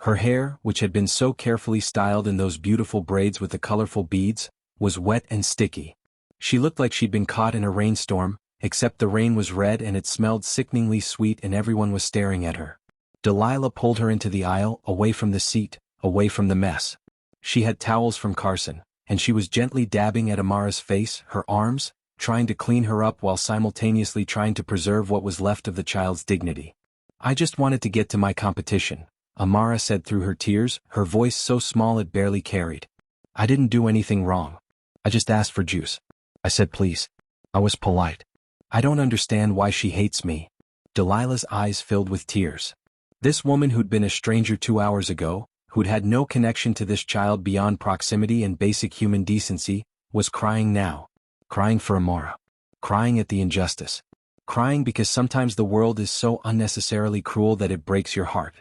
Speaker 2: Her hair, which had been so carefully styled in those beautiful braids with the colorful beads, was wet and sticky. She looked like she'd been caught in a rainstorm, except the rain was red and it smelled sickeningly sweet and everyone was staring at her. Delilah pulled her into the aisle, away from the seat, away from the mess. She had towels from Carson, and she was gently dabbing at Amara's face, her arms, trying to clean her up while simultaneously trying to preserve what was left of the child's dignity. "I just wanted to get to my competition," Amara said through her tears, her voice so small it barely carried. "I didn't do anything wrong. I just asked for juice. I said please. I was polite. I don't understand why she hates me." Delilah's eyes filled with tears. This woman who'd been a stranger 2 hours ago, who'd had no connection to this child beyond proximity and basic human decency, was crying now. Crying for Amara. Crying at the injustice. Crying because sometimes the world is so unnecessarily cruel that it breaks your heart.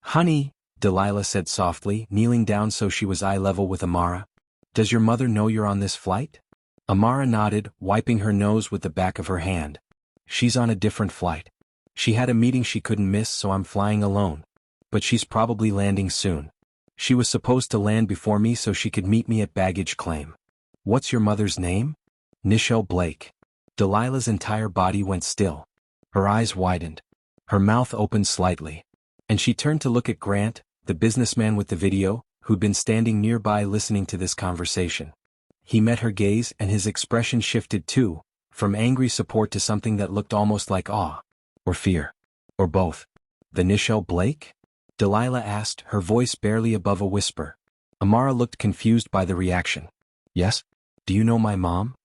Speaker 2: "Honey," Delilah said softly, kneeling down so she was eye level with Amara. "Does your mother know you're on this flight?" Amara nodded, wiping her nose with the back of her hand. "She's on a different flight. She had a meeting she couldn't miss, so I'm flying alone. But she's probably landing soon. She was supposed to land before me so she could meet me at baggage claim." "What's your mother's name?" "Nichelle Blake." Delilah's entire body went still. Her eyes widened. Her mouth opened slightly. And she turned to look at Grant, the businessman with the video, who'd been standing nearby listening to this conversation. He met her gaze and his expression shifted too, from angry support to something that looked almost like awe. Or fear. Or both. "The Nichelle Blake?" Delilah asked, her voice barely above a whisper. Amara looked confused by the reaction. "Yes? Do you know my mom?"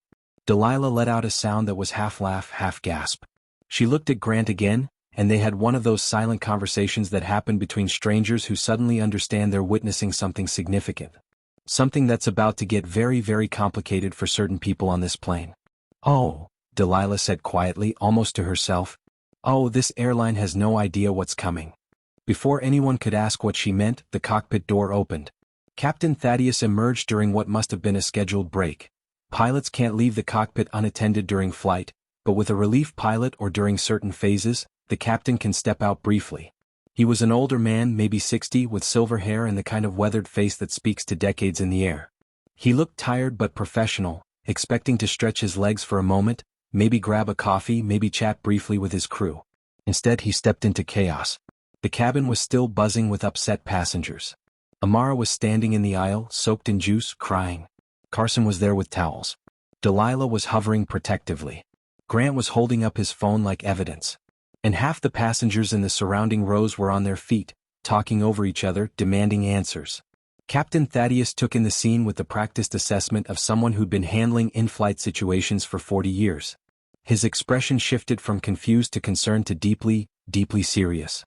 Speaker 2: Delilah let out a sound that was half laugh, half gasp. She looked at Grant again, and they had one of those silent conversations that happen between strangers who suddenly understand they're witnessing something significant. Something that's about to get very, very complicated for certain people on this plane. "Oh," Delilah said quietly, almost to herself. "Oh, this airline has no idea what's coming." Before anyone could ask what she meant, the cockpit door opened. Captain Thaddeus emerged during what must have been a scheduled break. Pilots can't leave the cockpit unattended during flight, but with a relief pilot or during certain phases, the captain can step out briefly. He was an older man, maybe 60, with silver hair and the kind of weathered face that speaks to decades in the air. He looked tired but professional, expecting to stretch his legs for a moment, maybe grab a coffee, maybe chat briefly with his crew. Instead he stepped into chaos. The cabin was still buzzing with upset passengers. Amara was standing in the aisle, soaked in juice, crying. Carson was there with towels. Delilah was hovering protectively. Grant was holding up his phone like evidence. And half the passengers in the surrounding rows were on their feet, talking over each other, demanding answers. Captain Thaddeus took in the scene with the practiced assessment of someone who'd been handling in-flight situations for 40 years. His expression shifted from confused to concerned to deeply, deeply serious.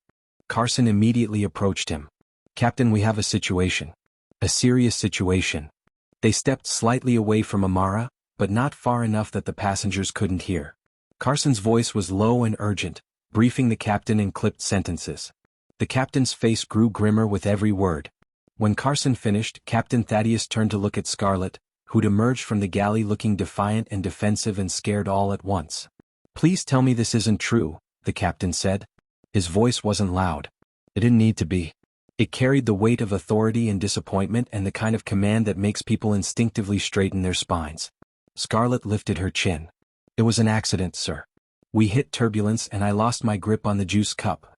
Speaker 2: Carson immediately approached him. "Captain, we have a situation. A serious situation." They stepped slightly away from Amara, but not far enough that the passengers couldn't hear. Carson's voice was low and urgent, briefing the captain in clipped sentences. The captain's face grew grimmer with every word. When Carson finished, Captain Thaddeus turned to look at Scarlett, who'd emerged from the galley looking defiant and defensive and scared all at once. "Please tell me this isn't true," the captain said. His voice wasn't loud. It didn't need to be. It carried the weight of authority and disappointment and the kind of command that makes people instinctively straighten their spines. Scarlett lifted her chin. "It was an accident, sir. We hit turbulence and I lost my grip on the juice cup."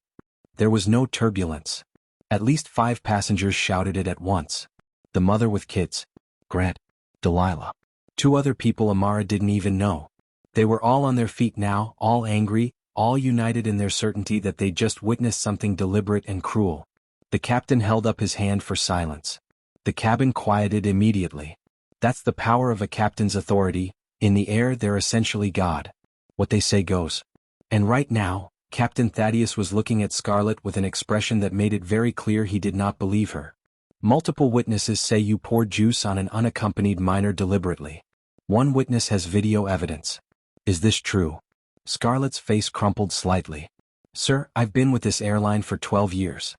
Speaker 2: There was no turbulence. At least 5 passengers shouted it at once. The mother with kids. Grant. Delilah. 2 other people Amara didn't even know. They were all on their feet now, all angry, all united in their certainty that they'd just witnessed something deliberate and cruel. The captain held up his hand for silence. The cabin quieted immediately. That's the power of a captain's authority. In the air they're essentially God. What they say goes. And right now, Captain Thaddeus was looking at Scarlett with an expression that made it very clear he did not believe her. "Multiple witnesses say you poured juice on an unaccompanied minor deliberately. One witness has video evidence. Is this true?" Scarlett's face crumpled slightly. "Sir, I've been with this airline for 12 years.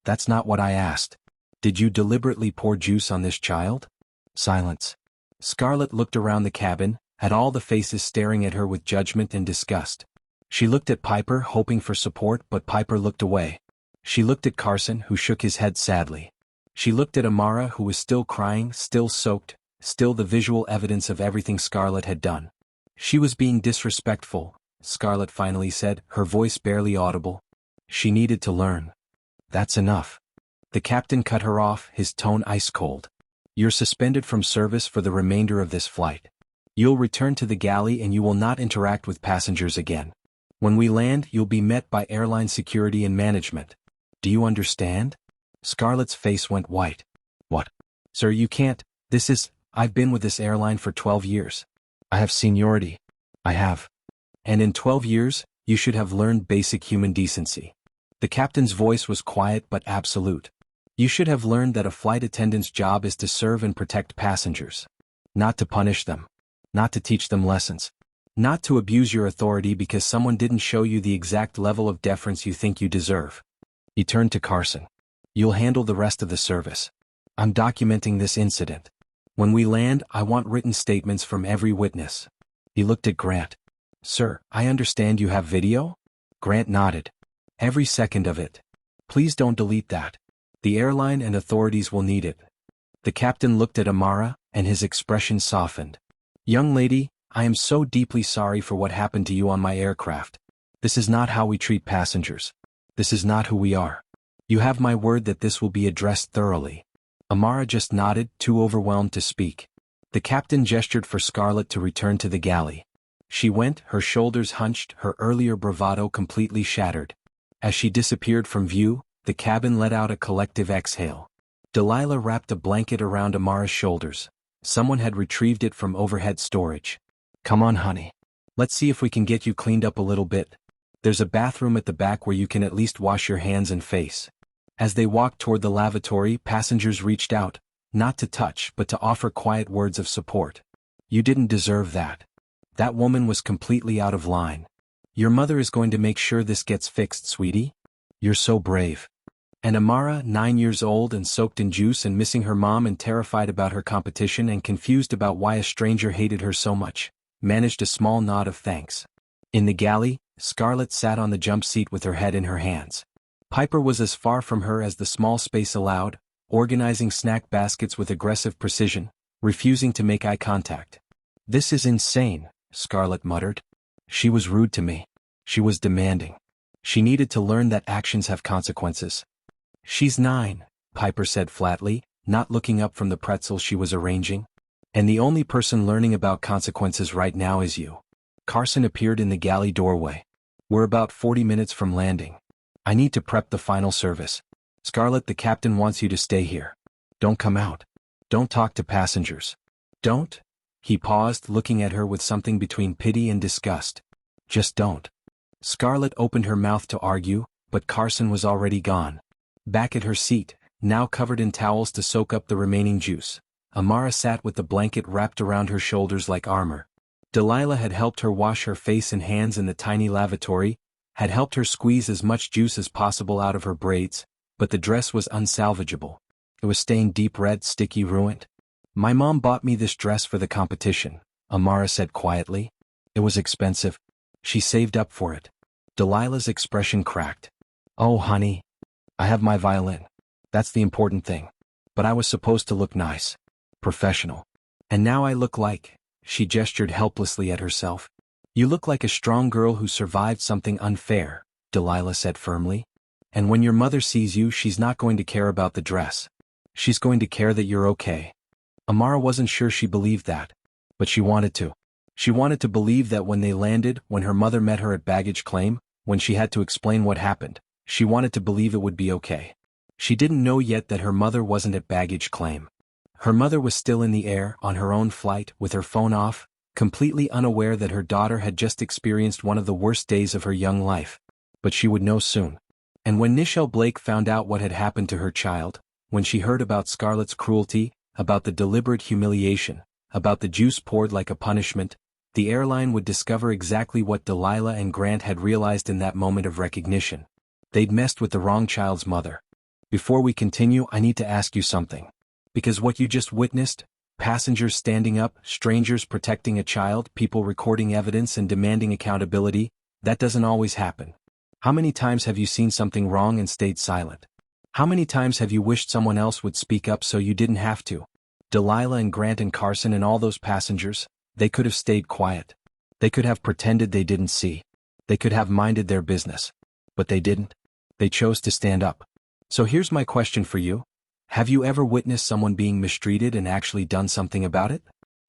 Speaker 2: That's not what I asked. Did you deliberately pour juice on this child?" Silence. Scarlett looked around the cabin, at all the faces staring at her with judgment and disgust. She looked at Piper, hoping for support, but Piper looked away. She looked at Carson, who shook his head sadly. She looked at Amara, who was still crying, still soaked, still the visual evidence of everything Scarlett had done. She was being disrespectful, Scarlett finally said, her voice barely audible. She needed to learn. That's enough. The captain cut her off, his tone ice-cold. You're suspended from service for the remainder of this flight. You'll return to the galley and you will not interact with passengers again. When we land, you'll be met by airline security and management. Do you understand? Scarlett's face went white. What? Sir, you can't. I've been with this airline for 12 years. I have seniority. I have. And in 12 years, you should have learned basic human decency. The captain's voice was quiet but absolute. You should have learned that a flight attendant's job is to serve and protect passengers. Not to punish them. Not to teach them lessons. Not to abuse your authority because someone didn't show you the exact level of deference you think you deserve. He turned to Carson. You'll handle the rest of the service. I'm documenting this incident. When we land, I want written statements from every witness. He looked at Grant. Sir, I understand you have video? Grant nodded. Every second of it. Please don't delete that. The airline and authorities will need it. The captain looked at Amara, and his expression softened. Young lady, I am so deeply sorry for what happened to you on my aircraft. This is not how we treat passengers. This is not who we are. You have my word that this will be addressed thoroughly. Amara just nodded, too overwhelmed to speak. The captain gestured for Scarlett to return to the galley. She went, her shoulders hunched, her earlier bravado completely shattered. As she disappeared from view, the cabin let out a collective exhale. Delilah wrapped a blanket around Amara's shoulders. Someone had retrieved it from overhead storage. Come on, honey. Let's see if we can get you cleaned up a little bit. There's a bathroom at the back where you can at least wash your hands and face. As they walked toward the lavatory, passengers reached out, not to touch but to offer quiet words of support. You didn't deserve that. That woman was completely out of line. Your mother is going to make sure this gets fixed, sweetie. You're so brave. And Amara, 9 years old and soaked in juice and missing her mom and terrified about her competition and confused about why a stranger hated her so much, managed a small nod of thanks. In the galley, Scarlett sat on the jump seat with her head in her hands. Piper was as far from her as the small space allowed, organizing snack baskets with aggressive precision, refusing to make eye contact. This is insane, Scarlett muttered. She was rude to me. She was demanding. She needed to learn that actions have consequences. She's 9, Piper said flatly, not looking up from the pretzel she was arranging. And the only person learning about consequences right now is you. Carson appeared in the galley doorway. We're about 40 minutes from landing. I need to prep the final service. Scarlett, the captain wants you to stay here. Don't come out. Don't talk to passengers. Don't? He paused, looking at her with something between pity and disgust. Just don't. Scarlett opened her mouth to argue, but Carson was already gone. Back at her seat, now covered in towels to soak up the remaining juice, Amara sat with the blanket wrapped around her shoulders like armor. Delilah had helped her wash her face and hands in the tiny lavatory, had helped her squeeze as much juice as possible out of her braids, but the dress was unsalvageable. It was stained deep red, sticky, ruined. My mom bought me this dress for the competition, Amara said quietly. It was expensive. She saved up for it. Delilah's expression cracked. Oh, honey. I have my violin. That's the important thing. But I was supposed to look nice. Professional. And now I look like, she gestured helplessly at herself. You look like a strong girl who survived something unfair, Delilah said firmly. And when your mother sees you, she's not going to care about the dress. She's going to care that you're okay. Amara wasn't sure she believed that. But she wanted to. She wanted to believe that when they landed, when her mother met her at baggage claim, when she had to explain what happened, she wanted to believe it would be okay. She didn't know yet that her mother wasn't at baggage claim. Her mother was still in the air, on her own flight, with her phone off, completely unaware that her daughter had just experienced one of the worst days of her young life. But she would know soon. And when Nichelle Blake found out what had happened to her child, when she heard about Scarlett's cruelty, about the deliberate humiliation, about the juice poured like a punishment, the airline would discover exactly what Delilah and Grant had realized in that moment of recognition. They'd messed with the wrong child's mother. Before we continue, I need to ask you something. Because what you just witnessed, passengers standing up, strangers protecting a child, people recording evidence and demanding accountability, That doesn't always happen. How many times have you seen something wrong and stayed silent? How many times have you wished someone else would speak up so you didn't have to? Delilah and Grant and Carson and all those passengers, they could have stayed quiet. They could have pretended they didn't see. They could have minded their business. But they didn't. They chose to stand up. So here's my question for you. Have you ever witnessed someone being mistreated and actually done something about it?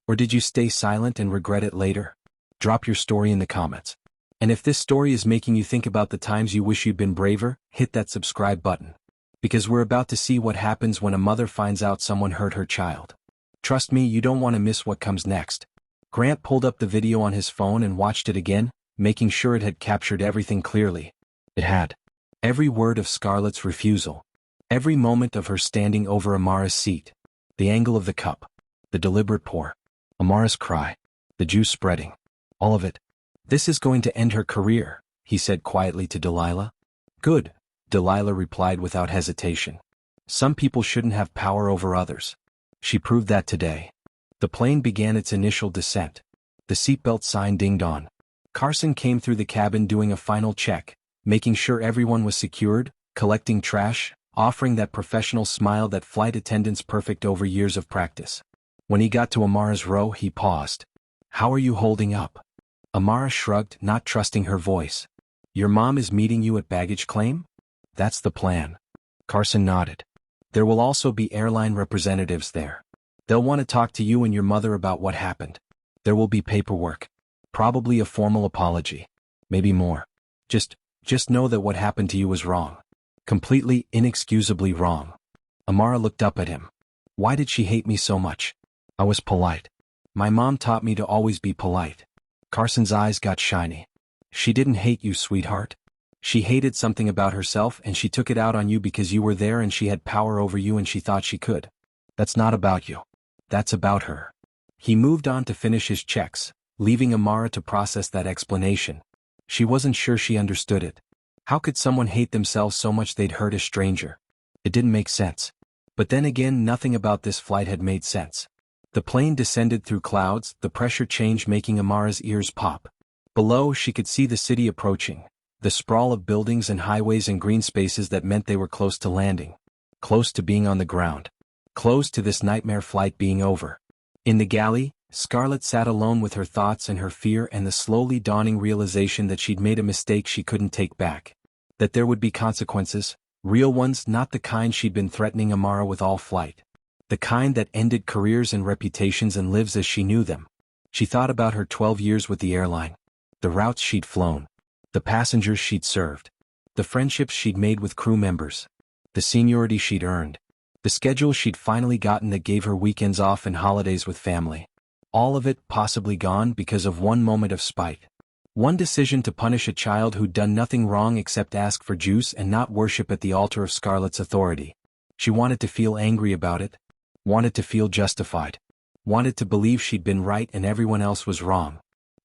Speaker 2: Or did you stay silent and regret it later? Drop your story in the comments. And if this story is making you think about the times you wish you'd been braver, hit that subscribe button. Because we're about to see what happens when a mother finds out someone hurt her child. Trust me, you don't want to miss what comes next. Grant pulled up the video on his phone and watched it again, making sure it had captured everything clearly. It had. Every word of Scarlett's refusal. Every moment of her standing over Amara's seat. The angle of the cup. The deliberate pour. Amara's cry. The juice spreading. All of it. This is going to end her career, he said quietly to Delilah. Good, Delilah replied without hesitation. Some people shouldn't have power over others. She proved that today. The plane began its initial descent. The seatbelt sign dinged on. Carson came through the cabin doing a final check, making sure everyone was secured, collecting trash, offering that professional smile that flight attendants perfect over years of practice. When he got to Amara's row, he paused. How are you holding up? Amara shrugged, not trusting her voice. Your mom is meeting you at baggage claim? That's the plan. Carson nodded. There will also be airline representatives there. They'll want to talk to you and your mother about what happened. There will be paperwork. Probably a formal apology. Maybe more. Just know that what happened to you was wrong. Completely, inexcusably wrong. Amara looked up at him. Why did she hate me so much? I was polite. My mom taught me to always be polite. Carson's eyes got shiny. She didn't hate you, sweetheart. She hated something about herself and she took it out on you because you were there and she had power over you and she thought she could. That's not about you. That's about her. He moved on to finish his checks, leaving Amara to process that explanation. She wasn't sure she understood it. How could someone hate themselves so much they'd hurt a stranger? It didn't make sense. But then again, nothing about this flight had made sense. The plane descended through clouds, the pressure change making Amara's ears pop. Below, she could see the city approaching, the sprawl of buildings and highways and green spaces that meant they were close to landing. Close to being on the ground. Close to this nightmare flight being over. In the galley, Scarlett sat alone with her thoughts and her fear and the slowly dawning realization that she'd made a mistake she couldn't take back. That there would be consequences, real ones, not the kind she'd been threatening Amara with all flight. The kind that ended careers and reputations and lives as she knew them. She thought about her 12 years with the airline. The routes she'd flown. The passengers she'd served. The friendships she'd made with crew members. The seniority she'd earned. The schedule she'd finally gotten that gave her weekends off and holidays with family. All of it possibly gone because of one moment of spite. One decision to punish a child who'd done nothing wrong except ask for juice and not worship at the altar of Scarlett's authority. She wanted to feel angry about it. Wanted to feel justified. Wanted to believe she'd been right and everyone else was wrong.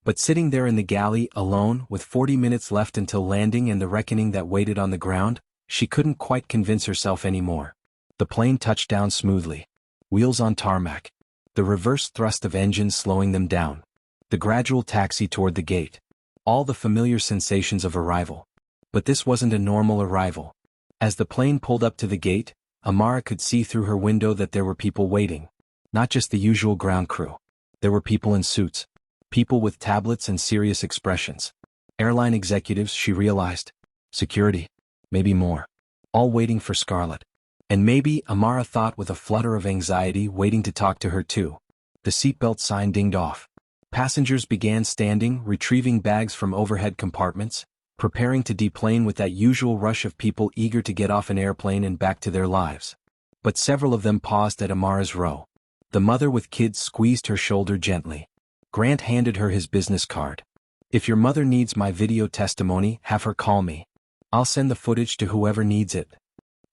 Speaker 2: But sitting there in the galley, alone, with 40 minutes left until landing and the reckoning that waited on the ground, she couldn't quite convince herself anymore. The plane touched down smoothly. Wheels on tarmac. The reverse thrust of engines slowing them down. The gradual taxi toward the gate. All the familiar sensations of arrival. But this wasn't a normal arrival. As the plane pulled up to the gate, Amara could see through her window that there were people waiting. Not just the usual ground crew. There were people in suits. People with tablets and serious expressions. Airline executives, she realized. Security. Maybe more. All waiting for Scarlett. And maybe, Amara thought with a flutter of anxiety, waiting to talk to her too. The seatbelt sign dinged off. Passengers began standing, retrieving bags from overhead compartments, preparing to deplane with that usual rush of people eager to get off an airplane and back to their lives. But several of them paused at Amara's row. The mother with kids squeezed her shoulder gently. Grant handed her his business card. If your mother needs my video testimony, have her call me. I'll send the footage to whoever needs it.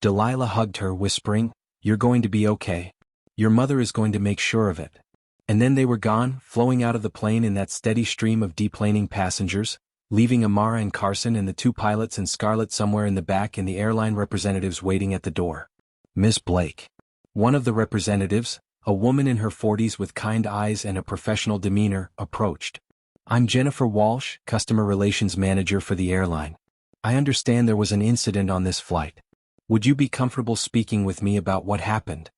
Speaker 2: Delilah hugged her, whispering, You're going to be okay. Your mother is going to make sure of it. And then they were gone, flowing out of the plane in that steady stream of deplaning passengers, leaving Amara and Carson and the two pilots and Scarlett somewhere in the back and the airline representatives waiting at the door. Miss Blake. One of the representatives, a woman in her 40s with kind eyes and a professional demeanor, approached. I'm Jennifer Walsh, Customer Relations Manager for the airline. I understand there was an incident on this flight. Would you be comfortable speaking with me about what happened?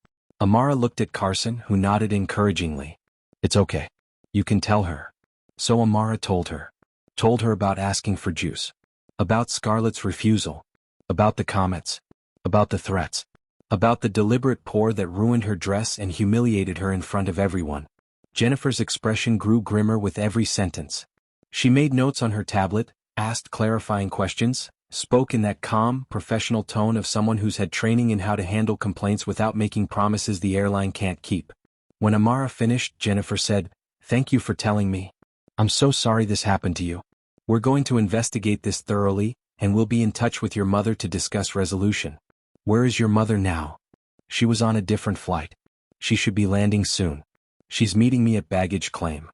Speaker 2: Amara looked at Carson, who nodded encouragingly. It's okay. You can tell her. So Amara told her. Told her about asking for juice. About Scarlett's refusal. About the comments. About the threats. About the deliberate pour that ruined her dress and humiliated her in front of everyone. Jennifer's expression grew grimmer with every sentence. She made notes on her tablet, asked clarifying questions, spoke in that calm, professional tone of someone who's had training in how to handle complaints without making promises the airline can't keep. When Amara finished, Jennifer said, "Thank you for telling me. I'm so sorry this happened to you. We're going to investigate this thoroughly, and we'll be in touch with your mother to discuss resolution." Where is your mother now? She was on a different flight. She should be landing soon. She's meeting me at baggage claim.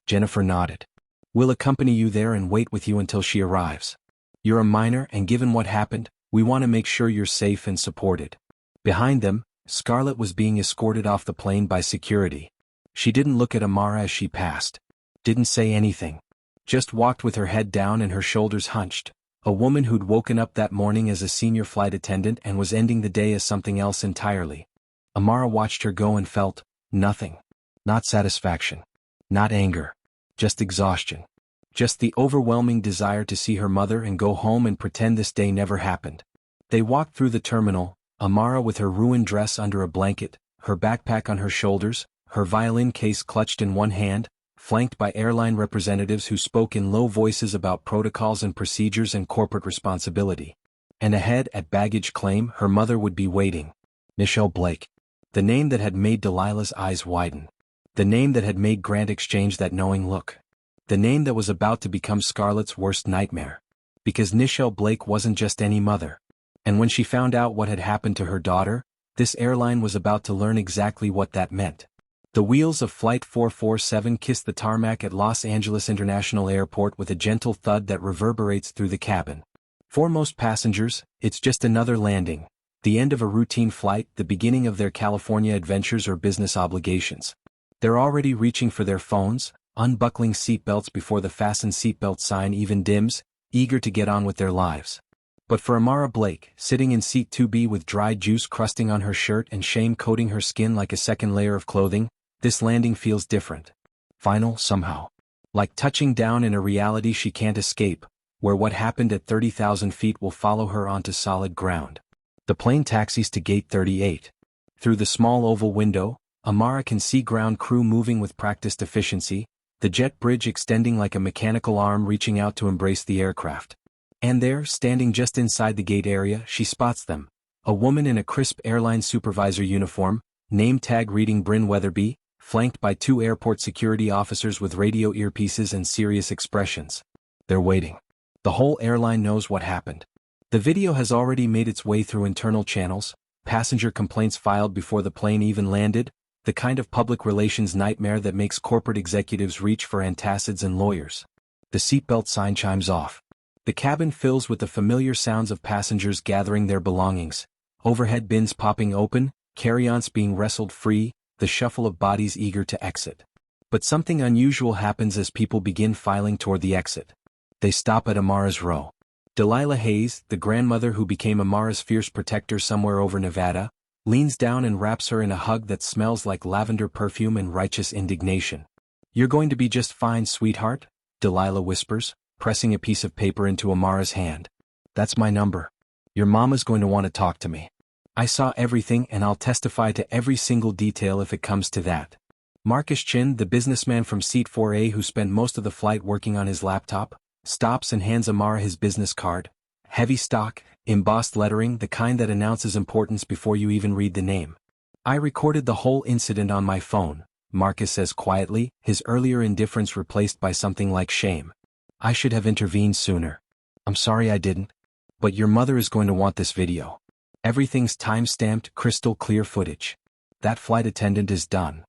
Speaker 2: Jennifer nodded. We'll accompany you there and wait with you until she arrives. You're a minor, and given what happened, we want to make sure you're safe and supported. Behind them, Scarlett was being escorted off the plane by security. She didn't look at Amara as she passed. Didn't say anything. Just walked with her head down and her shoulders hunched. A woman who'd woken up that morning as a senior flight attendant and was ending the day as something else entirely. Amara watched her go and felt nothing. Not satisfaction. Not anger. Just exhaustion. Just the overwhelming desire to see her mother and go home and pretend this day never happened. They walked through the terminal, Amara with her ruined dress under a blanket, her backpack on her shoulders, her violin case clutched in one hand, flanked by airline representatives who spoke in low voices about protocols and procedures and corporate responsibility. And ahead, at baggage claim, her mother would be waiting. Nichelle Blake. The name that had made Delilah's eyes widen. The name that had made Grant exchange that knowing look. The name that was about to become Scarlett's worst nightmare. Because Nichelle Blake wasn't just any mother. And when she found out what had happened to her daughter, this airline was about to learn exactly what that meant. The wheels of Flight 447 kissed the tarmac at Los Angeles International Airport with a gentle thud that reverberates through the cabin. For most passengers, it's just another landing. The end of a routine flight, the beginning of their California adventures or business obligations. They're already reaching for their phones, unbuckling seatbelts before the fasten seatbelt sign even dims, eager to get on with their lives. But for Amara Blake, sitting in seat 2B with dried juice crusting on her shirt and shame coating her skin like a second layer of clothing, this landing feels different. Final, somehow. Like touching down in a reality she can't escape, where what happened at 30,000 feet will follow her onto solid ground. The plane taxis to gate 38. Through the small oval window, Amara can see ground crew moving with practiced efficiency, the jet bridge extending like a mechanical arm reaching out to embrace the aircraft. And there, standing just inside the gate area, she spots them. A woman in a crisp airline supervisor uniform, name tag reading Bryn Weatherby, flanked by two airport security officers with radio earpieces and serious expressions. They're waiting. The whole airline knows what happened. The video has already made its way through internal channels, passenger complaints filed before the plane even landed, the kind of public relations nightmare that makes corporate executives reach for antacids and lawyers. The seatbelt sign chimes off. The cabin fills with the familiar sounds of passengers gathering their belongings, overhead bins popping open, carry-ons being wrestled free, the shuffle of bodies eager to exit. But something unusual happens as people begin filing toward the exit. They stop at Amara's row. Delilah Hayes, the grandmother who became Amara's fierce protector somewhere over Nevada, leans down and wraps her in a hug that smells like lavender perfume and righteous indignation. "You're going to be just fine, sweetheart," Delilah whispers, pressing a piece of paper into Amara's hand. "That's my number. Your mama's going to want to talk to me. I saw everything and I'll testify to every single detail if it comes to that." Marcus Chin, the businessman from seat 4A who spent most of the flight working on his laptop, stops and hands Amara his business card. Heavy stock, embossed lettering, the kind that announces importance before you even read the name. "I recorded the whole incident on my phone," Marcus says quietly, his earlier indifference replaced by something like shame. "I should have intervened sooner. I'm sorry I didn't. But your mother is going to want this video. Everything's time-stamped, crystal clear footage. That flight attendant is done."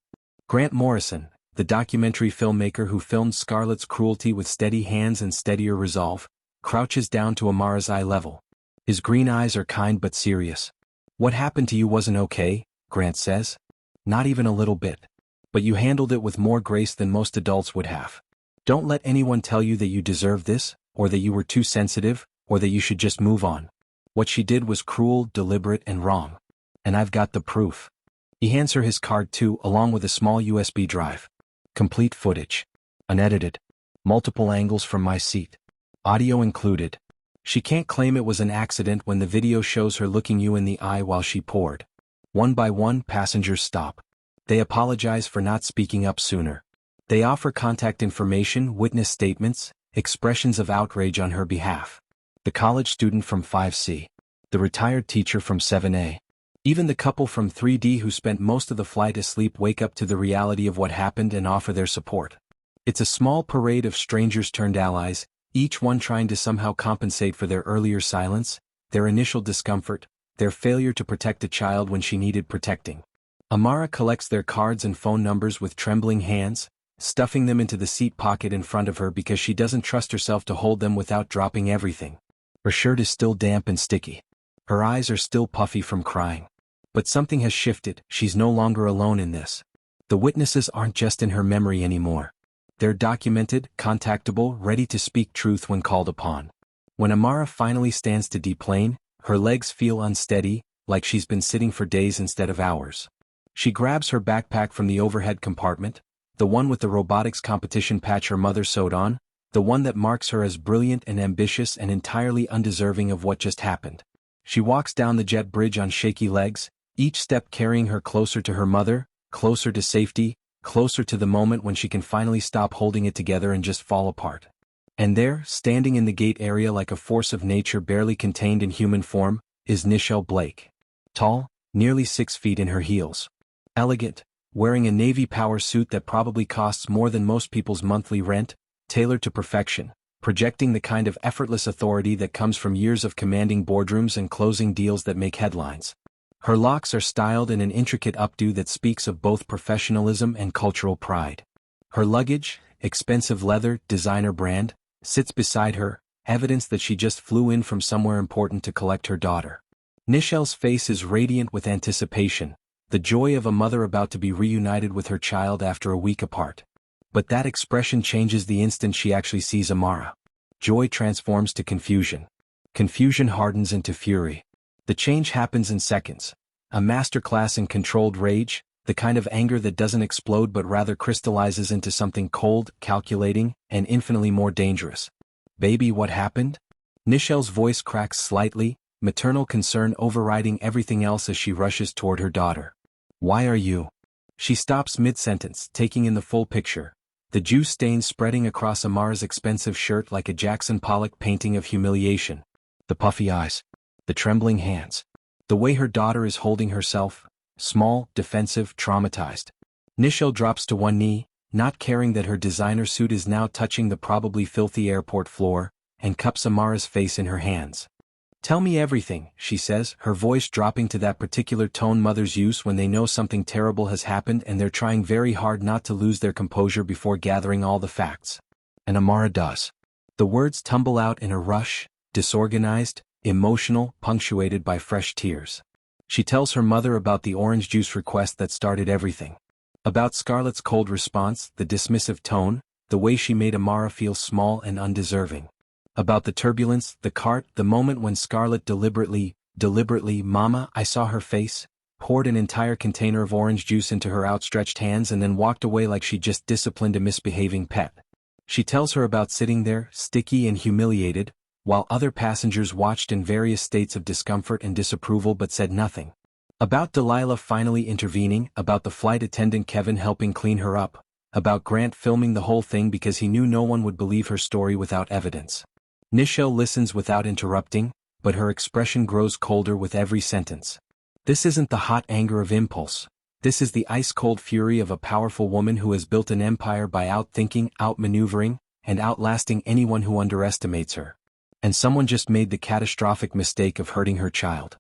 Speaker 2: Grant Morrison, the documentary filmmaker who filmed Scarlett's cruelty with steady hands and steadier resolve, crouches down to Amara's eye level. His green eyes are kind but serious. "What happened to you wasn't okay," Grant says. "Not even a little bit. But you handled it with more grace than most adults would have. Don't let anyone tell you that you deserve this, or that you were too sensitive, or that you should just move on. What she did was cruel, deliberate, and wrong. And I've got the proof. He hands her his card too, along with a small USB drive. Complete footage. Unedited. Multiple angles from my seat. Audio included. She can't claim it was an accident when the video shows her looking you in the eye while she poured. One by one, passengers stop. They apologize for not speaking up sooner. They offer contact information, witness statements, expressions of outrage on her behalf. The college student from 5C. The retired teacher from 7A. Even the couple from 3D who spent most of the flight asleep wake up to the reality of what happened and offer their support. It's a small parade of strangers turned allies, each one trying to somehow compensate for their earlier silence, their initial discomfort, their failure to protect a child when she needed protecting. Amara collects their cards and phone numbers with trembling hands, stuffing them into the seat pocket in front of her because she doesn't trust herself to hold them without dropping everything. Her shirt is still damp and sticky. Her eyes are still puffy from crying. But something has shifted, she's no longer alone in this. The witnesses aren't just in her memory anymore. They're documented, contactable, ready to speak truth when called upon. When Amara finally stands to deplane, her legs feel unsteady, like she's been sitting for days instead of hours. She grabs her backpack from the overhead compartment, the one with the robotics competition patch her mother sewed on, the one that marks her as brilliant and ambitious and entirely undeserving of what just happened. She walks down the jet bridge on shaky legs, each step carrying her closer to her mother, closer to safety, closer to the moment when she can finally stop holding it together and just fall apart. And there, standing in the gate area like a force of nature barely contained in human form, is Nichelle Blake. Tall, nearly 6 feet in her heels. Elegant, wearing a Navy power suit that probably costs more than most people's monthly rent, tailored to perfection, projecting the kind of effortless authority that comes from years of commanding boardrooms and closing deals that make headlines. Her locks are styled in an intricate updo that speaks of both professionalism and cultural pride. Her luggage, expensive leather, designer brand, sits beside her, evidence that she just flew in from somewhere important to collect her daughter. Nichelle's face is radiant with anticipation, the joy of a mother about to be reunited with her child after a week apart. But that expression changes the instant she actually sees Amara. Joy transforms to confusion. Confusion hardens into fury. The change happens in seconds. A masterclass in controlled rage, the kind of anger that doesn't explode but rather crystallizes into something cold, calculating, and infinitely more dangerous. Baby, what happened? Nichelle's voice cracks slightly, maternal concern overriding everything else as she rushes toward her daughter. Why are you? She stops mid-sentence, taking in the full picture. The juice stains spreading across Amara's expensive shirt like a Jackson Pollock painting of humiliation. The puffy eyes. The trembling hands. The way her daughter is holding herself, small, defensive, traumatized. Nichelle drops to one knee, not caring that her designer suit is now touching the probably filthy airport floor, and cups Amara's face in her hands. Tell me everything, she says, her voice dropping to that particular tone mothers use when they know something terrible has happened and they're trying very hard not to lose their composure before gathering all the facts. And Amara does. The words tumble out in a rush, disorganized, emotional, punctuated by fresh tears. She tells her mother about the orange juice request that started everything. About Scarlett's cold response, the dismissive tone, the way she made Amara feel small and undeserving. About the turbulence, the cart, the moment when Scarlett deliberately, Mama, I saw her face, poured an entire container of orange juice into her outstretched hands and then walked away like she just disciplined a misbehaving pet. She tells her about sitting there, sticky and humiliated, while other passengers watched in various states of discomfort and disapproval but said nothing. About Delilah finally intervening, about the flight attendant Kevin helping clean her up, about Grant filming the whole thing because he knew no one would believe her story without evidence. Nichelle listens without interrupting, but her expression grows colder with every sentence. This isn't the hot anger of impulse. This is the ice-cold fury of a powerful woman who has built an empire by outthinking, outmaneuvering, and outlasting anyone who underestimates her. And someone just made the catastrophic mistake of hurting her child.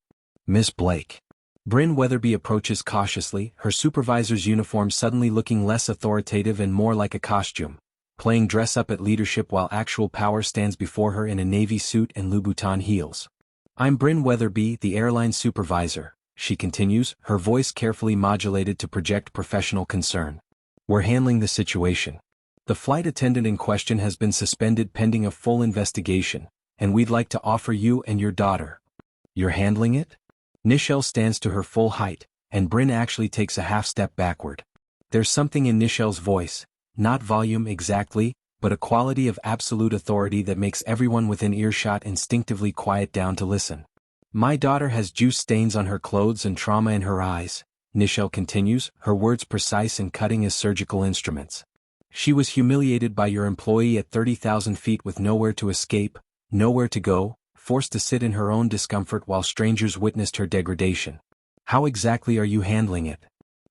Speaker 2: Miss Blake. Bryn Weatherby approaches cautiously, her supervisor's uniform suddenly looking less authoritative and more like a costume, playing dress-up at leadership while actual power stands before her in a navy suit and Louboutin heels. I'm Bryn Weatherby, the airline supervisor, she continues, her voice carefully modulated to project professional concern. We're handling the situation. The flight attendant in question has been suspended pending a full investigation, and we'd like to offer you and your daughter. You're handling it? Nichelle stands to her full height, and Bryn actually takes a half step backward. There's something in Nichelle's voice, not volume exactly, but a quality of absolute authority that makes everyone within earshot instinctively quiet down to listen. My daughter has juice stains on her clothes and trauma in her eyes, Nichelle continues, her words precise and cutting as surgical instruments. She was humiliated by your employee at 30,000 feet with nowhere to escape, nowhere to go, forced to sit in her own discomfort while strangers witnessed her degradation. How exactly are you handling it?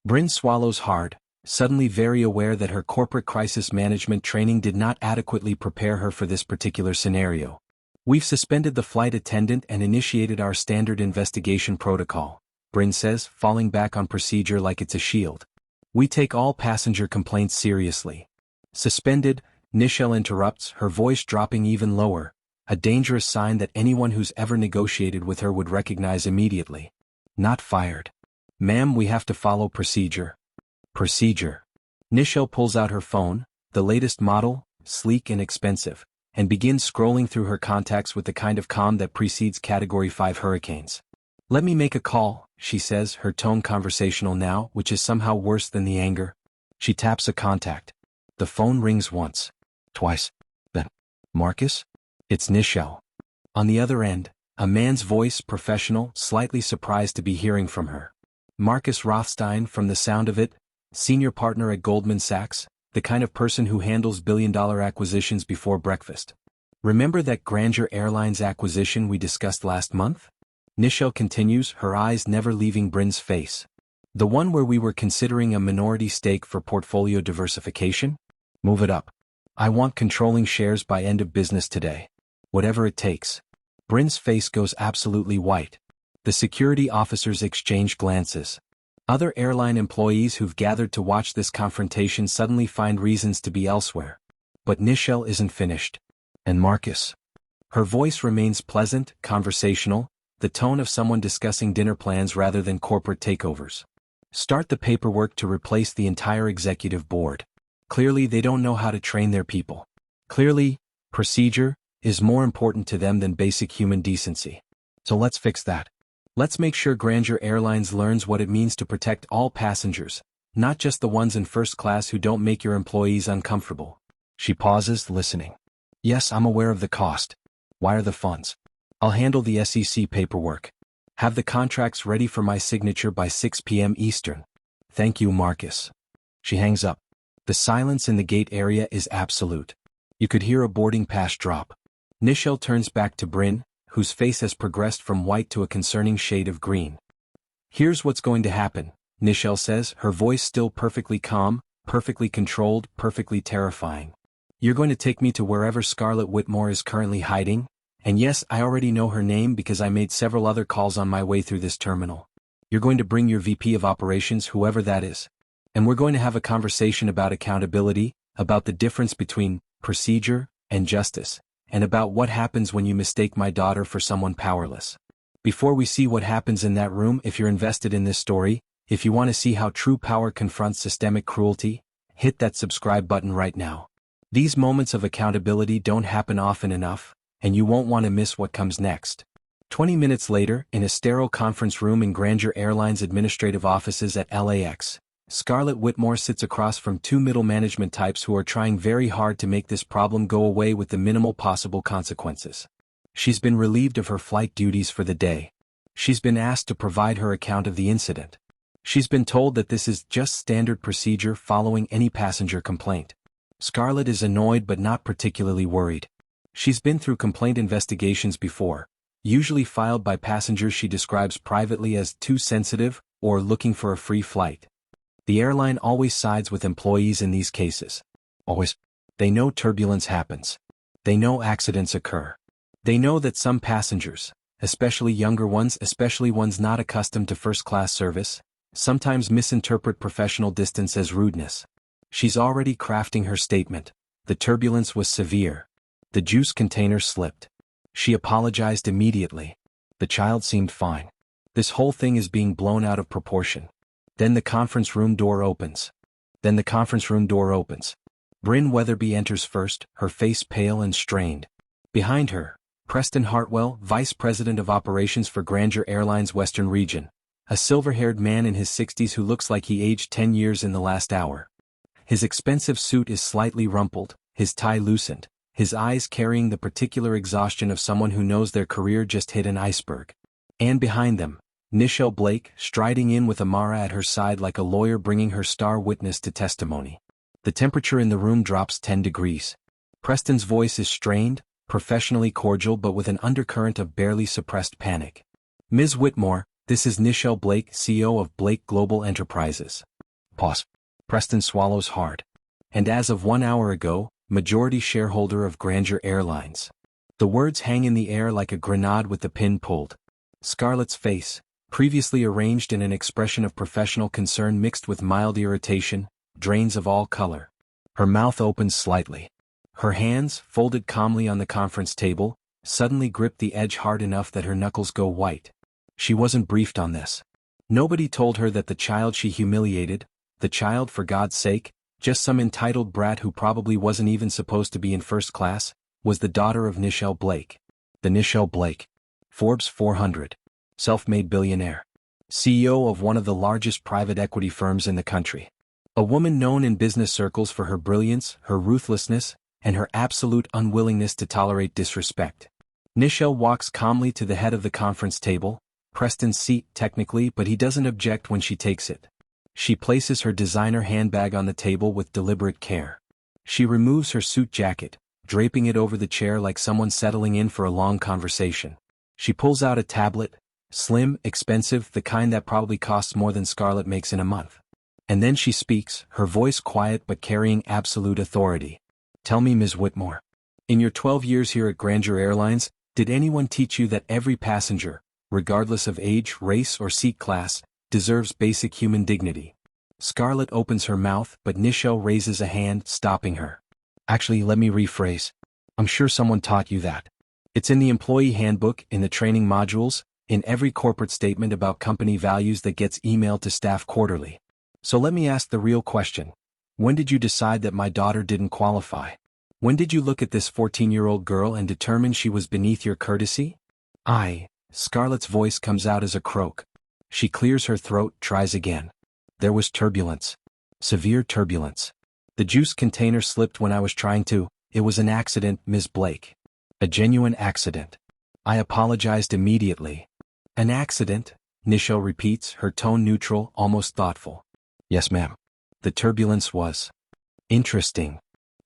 Speaker 2: Bryn swallows hard, suddenly very aware that her corporate crisis management training did not adequately prepare her for this particular scenario. We've suspended the flight attendant and initiated our standard investigation protocol, Bryn says, falling back on procedure like it's a shield. We take all passenger complaints seriously. Suspended, Nichelle interrupts, her voice dropping even lower, a dangerous sign that anyone who's ever negotiated with her would recognize immediately. Not fired. Ma'am, we have to follow procedure. Procedure. Nichelle pulls out her phone, the latest model, sleek and expensive, and begins scrolling through her contacts with the kind of calm that precedes Category 5 hurricanes. Let me make a call, she says, her tone conversational now, which is somehow worse than the anger. She taps a contact. The phone rings once. Twice. Then. Marcus? It's Nichelle. On the other end, a man's voice, professional, slightly surprised to be hearing from her. Marcus Rothstein, from the sound of it, senior partner at Goldman Sachs, the kind of person who handles billion-dollar acquisitions before breakfast. Remember that Grandeur Airlines acquisition we discussed last month? Nichelle continues, her eyes never leaving Bryn's face. The one where we were considering a minority stake for portfolio diversification? Move it up. I want controlling shares by end of business today. Whatever it takes. Bryn's face goes absolutely white. The security officers exchange glances. Other airline employees who've gathered to watch this confrontation suddenly find reasons to be elsewhere. But Nichelle isn't finished. And Marcus. Her voice remains pleasant, conversational, the tone of someone discussing dinner plans rather than corporate takeovers. Start the paperwork to replace the entire executive board. Clearly they don't know how to train their people. Clearly, procedure is more important to them than basic human decency. So let's fix that. Let's make sure Grandeur Airlines learns what it means to protect all passengers, not just the ones in first class who don't make your employees uncomfortable. She pauses, listening. Yes, I'm aware of the cost. Wire the funds. I'll handle the SEC paperwork. Have the contracts ready for my signature by 6 p.m. Eastern. Thank you, Marcus. She hangs up. The silence in the gate area is absolute. You could hear a boarding pass drop. Nichelle turns back to Bryn, whose face has progressed from white to a concerning shade of green. Here's what's going to happen, Nichelle says, her voice still perfectly calm, perfectly controlled, perfectly terrifying. You're going to take me to wherever Scarlett Whitmore is currently hiding? And yes, I already know her name because I made several other calls on my way through this terminal. You're going to bring your VP of operations, whoever that is. And we're going to have a conversation about accountability, about the difference between procedure and justice, and about what happens when you mistake my daughter for someone powerless. Before we see what happens in that room, if you're invested in this story, if you want to see how true power confronts systemic cruelty, hit that subscribe button right now. These moments of accountability don't happen often enough, and you won't want to miss what comes next. 20 minutes later, in a sterile conference room in Grandeur Airlines administrative offices at LAX, Scarlett Whitmore sits across from two middle management types who are trying very hard to make this problem go away with the minimal possible consequences. She's been relieved of her flight duties for the day. She's been asked to provide her account of the incident. She's been told that this is just standard procedure following any passenger complaint. Scarlett is annoyed but not particularly worried. She's been through complaint investigations before, usually filed by passengers she describes privately as too sensitive or looking for a free flight. The airline always sides with employees in these cases. Always. They know turbulence happens. They know accidents occur. They know that some passengers, especially younger ones, especially ones not accustomed to first-class service, sometimes misinterpret professional distance as rudeness. She's already crafting her statement. The turbulence was severe. The juice container slipped. She apologized immediately. The child seemed fine. This whole thing is being blown out of proportion. Then the conference room door opens. Bryn Weatherby enters first, her face pale and strained. Behind her, Preston Hartwell, Vice President of Operations for Grandeur Airline's Western Region. A silver-haired man in his 60s who looks like he aged 10 years in the last hour. His expensive suit is slightly rumpled, his tie loosened, his eyes carrying the particular exhaustion of someone who knows their career just hit an iceberg. And behind them, Nichelle Blake, striding in with Amara at her side like a lawyer bringing her star witness to testimony. The temperature in the room drops 10 degrees. Preston's voice is strained, professionally cordial but with an undercurrent of barely suppressed panic. Ms. Whitmore, this is Nichelle Blake, CEO of Blake Global Enterprises. Pause. Preston swallows hard. And as of 1 hour ago, majority shareholder of Grandeur Airlines. The words hang in the air like a grenade with the pin pulled. Scarlett's face, previously arranged in an expression of professional concern mixed with mild irritation, drains of all color. Her mouth opens slightly. Her hands, folded calmly on the conference table, suddenly grip the edge hard enough that her knuckles go white. She wasn't briefed on this. Nobody told her that the child she humiliated, the child for God's sake, just some entitled brat who probably wasn't even supposed to be in first class, was the daughter of Nichelle Blake. The Nichelle Blake. Forbes 400. Self-made billionaire. CEO of one of the largest private equity firms in the country. A woman known in business circles for her brilliance, her ruthlessness, and her absolute unwillingness to tolerate disrespect. Nichelle walks calmly to the head of the conference table, Preston's seat technically, but he doesn't object when she takes it. She places her designer handbag on the table with deliberate care. She removes her suit jacket, draping it over the chair like someone settling in for a long conversation. She pulls out a tablet, slim, expensive, the kind that probably costs more than Scarlett makes in a month. And then she speaks, her voice quiet but carrying absolute authority. Tell me, Ms. Whitmore. In your 12 years here at Grandeur Airlines, did anyone teach you that every passenger, regardless of age, race, or seat class, deserves basic human dignity? Scarlett opens her mouth, but Nichelle raises a hand, stopping her. Actually, let me rephrase. I'm sure someone taught you that. It's in the employee handbook, in the training modules, in every corporate statement about company values that gets emailed to staff quarterly. So let me ask the real question. When did you decide that my daughter didn't qualify? When did you look at this 14-year-old girl and determine she was beneath your courtesy? Scarlett's voice comes out as a croak. She clears her throat, tries again. There was turbulence. Severe turbulence. The juice container slipped when I was trying to. It was an accident, Ms. Blake. A genuine accident. I apologized immediately. An accident? Nichelle repeats, her tone neutral, almost thoughtful. Yes, ma'am. The turbulence was interesting.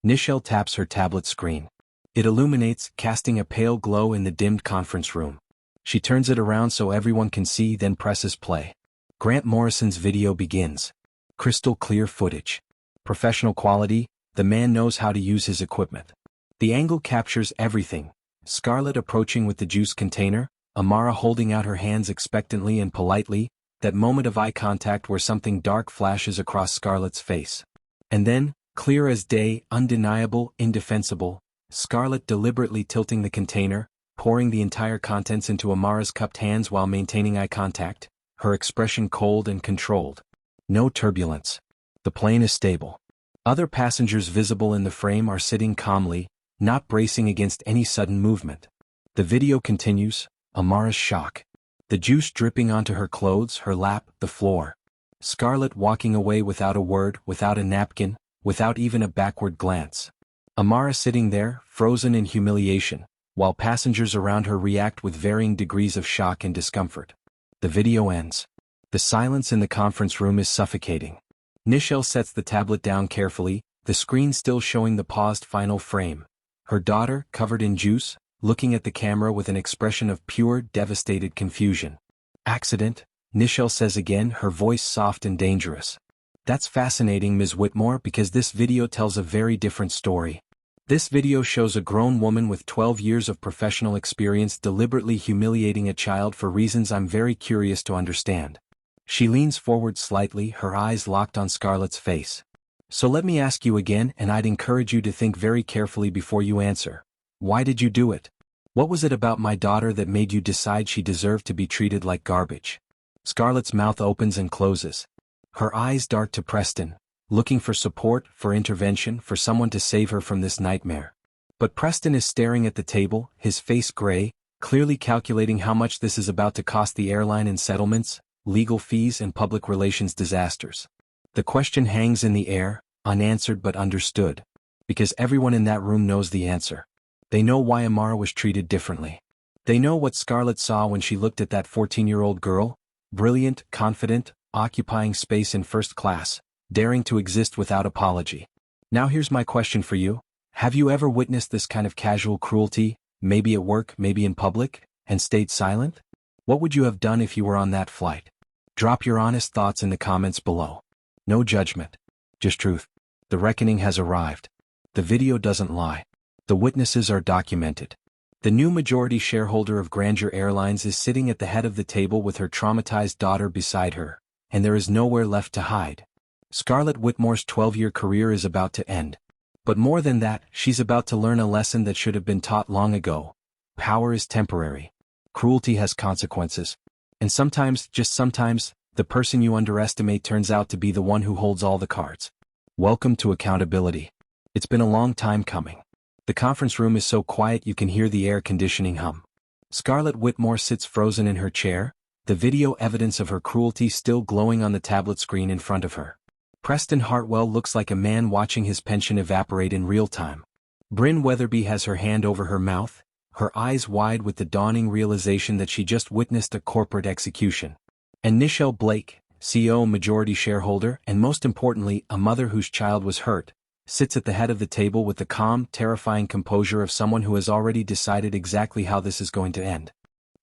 Speaker 2: Nichelle taps her tablet screen. It illuminates, casting a pale glow in the dimmed conference room. She turns it around so everyone can see, then presses play. Grant Morrison's video begins. Crystal clear footage. Professional quality, the man knows how to use his equipment. The angle captures everything. Scarlett approaching with the juice container, Amara holding out her hands expectantly and politely, that moment of eye contact where something dark flashes across Scarlett's face. And then, clear as day, undeniable, indefensible, Scarlett deliberately tilting the container, pouring the entire contents into Amara's cupped hands while maintaining eye contact, her expression cold and controlled. No turbulence. The plane is stable. Other passengers visible in the frame are sitting calmly, not bracing against any sudden movement. The video continues, Amara's shock. The juice dripping onto her clothes, her lap, the floor. Scarlett walking away without a word, without a napkin, without even a backward glance. Amara sitting there, frozen in humiliation, while passengers around her react with varying degrees of shock and discomfort. The video ends. The silence in the conference room is suffocating. Nichelle sets the tablet down carefully, the screen still showing the paused final frame. Her daughter, covered in juice, looking at the camera with an expression of pure, devastated confusion. Accident, Nichelle says again, her voice soft and dangerous. That's fascinating, Ms. Whitmore, because this video tells a very different story. This video shows a grown woman with 12 years of professional experience deliberately humiliating a child for reasons I'm very curious to understand. She leans forward slightly, her eyes locked on Scarlett's face. So let me ask you again, and I'd encourage you to think very carefully before you answer. Why did you do it? What was it about my daughter that made you decide she deserved to be treated like garbage? Scarlett's mouth opens and closes. Her eyes dart to Preston, looking for support, for intervention, for someone to save her from this nightmare. But Preston is staring at the table, his face gray, clearly calculating how much this is about to cost the airline in settlements, legal fees and public relations disasters. The question hangs in the air, unanswered but understood. Because everyone in that room knows the answer. They know why Amara was treated differently. They know what Scarlett saw when she looked at that 14-year-old girl, brilliant, confident, occupying space in first class, daring to exist without apology. Now here's my question for you. Have you ever witnessed this kind of casual cruelty, maybe at work, maybe in public, and stayed silent? What would you have done if you were on that flight? Drop your honest thoughts in the comments below. No judgment. Just truth. The reckoning has arrived. The video doesn't lie. The witnesses are documented. The new majority shareholder of Grandeur Airlines is sitting at the head of the table with her traumatized daughter beside her, and there is nowhere left to hide. Scarlett Whitmore's 12-year career is about to end. But more than that, she's about to learn a lesson that should have been taught long ago. Power is temporary. Cruelty has consequences. And sometimes, just sometimes, the person you underestimate turns out to be the one who holds all the cards. Welcome to accountability. It's been a long time coming. The conference room is so quiet you can hear the air conditioning hum. Scarlett Whitmore sits frozen in her chair, the video evidence of her cruelty still glowing on the tablet screen in front of her. Preston Hartwell looks like a man watching his pension evaporate in real time. Bryn Weatherby has her hand over her mouth, her eyes wide with the dawning realization that she just witnessed a corporate execution. And Nichelle Blake, CEO, majority shareholder, and most importantly, a mother whose child was hurt, sits at the head of the table with the calm, terrifying composure of someone who has already decided exactly how this is going to end.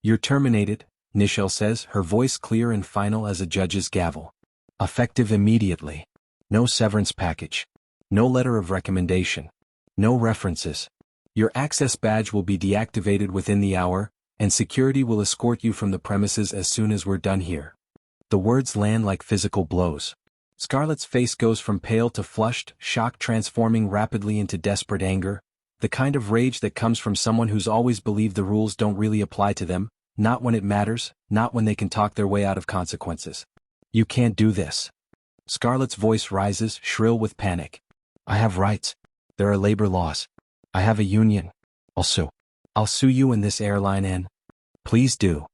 Speaker 2: You're terminated, Nichelle says, her voice clear and final as a judge's gavel. Effective immediately. No severance package. No letter of recommendation. No references. Your access badge will be deactivated within the hour, and security will escort you from the premises as soon as we're done here. The words land like physical blows. Scarlett's face goes from pale to flushed, shock transforming rapidly into desperate anger, the kind of rage that comes from someone who's always believed the rules don't really apply to them, not when it matters, not when they can talk their way out of consequences. You can't do this. Scarlett's voice rises, shrill with panic. I have rights. There are labor laws. I have a union. I'll sue you in this airline and... Please do.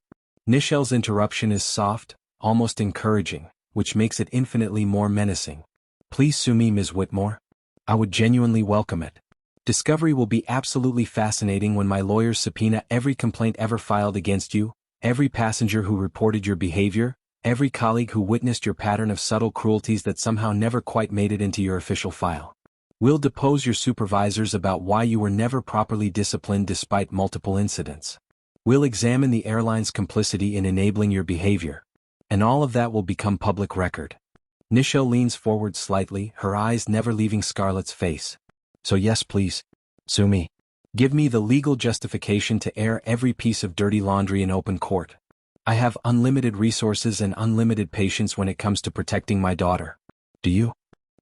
Speaker 2: Nichelle's interruption is soft, almost encouraging, which makes it infinitely more menacing. Please sue me, Ms. Whitmore. I would genuinely welcome it. Discovery will be absolutely fascinating when my lawyers subpoena every complaint ever filed against you, every passenger who reported your behavior, every colleague who witnessed your pattern of subtle cruelties that somehow never quite made it into your official file. We'll depose your supervisors about why you were never properly disciplined despite multiple incidents. We'll examine the airline's complicity in enabling your behavior. And all of that will become public record. Nichelle leans forward slightly, her eyes never leaving Scarlett's face. So yes, please. Sue me. Give me the legal justification to air every piece of dirty laundry in open court. I have unlimited resources and unlimited patience when it comes to protecting my daughter. Do you?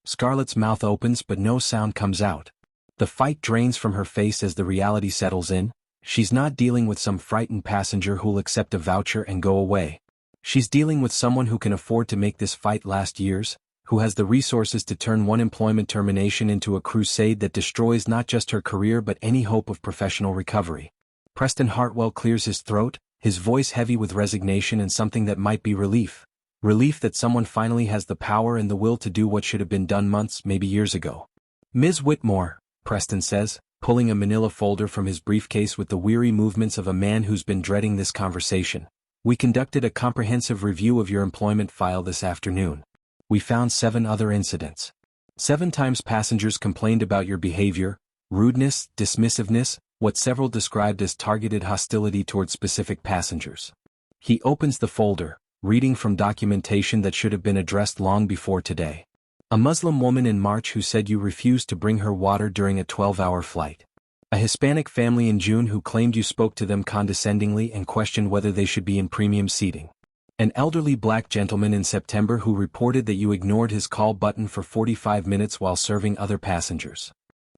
Speaker 2: Scarlett's mouth opens but no sound comes out. The fight drains from her face as the reality settles in. She's not dealing with some frightened passenger who'll accept a voucher and go away. She's dealing with someone who can afford to make this fight last years, who has the resources to turn one employment termination into a crusade that destroys not just her career but any hope of professional recovery. Preston Hartwell clears his throat, his voice heavy with resignation and something that might be relief. Relief that someone finally has the power and the will to do what should have been done months, maybe years ago. Ms. Whitmore, Preston says, pulling a manila folder from his briefcase with the weary movements of a man who's been dreading this conversation. We conducted a comprehensive review of your employment file this afternoon. We found 7 other incidents. 7 times passengers complained about your behavior, rudeness, dismissiveness, what several described as targeted hostility toward specific passengers. He opens the folder, reading from documentation that should have been addressed long before today. A Muslim woman in March who said you refused to bring her water during a 12-hour flight. A Hispanic family in June who claimed you spoke to them condescendingly and questioned whether they should be in premium seating. An elderly black gentleman in September who reported that you ignored his call button for 45 minutes while serving other passengers.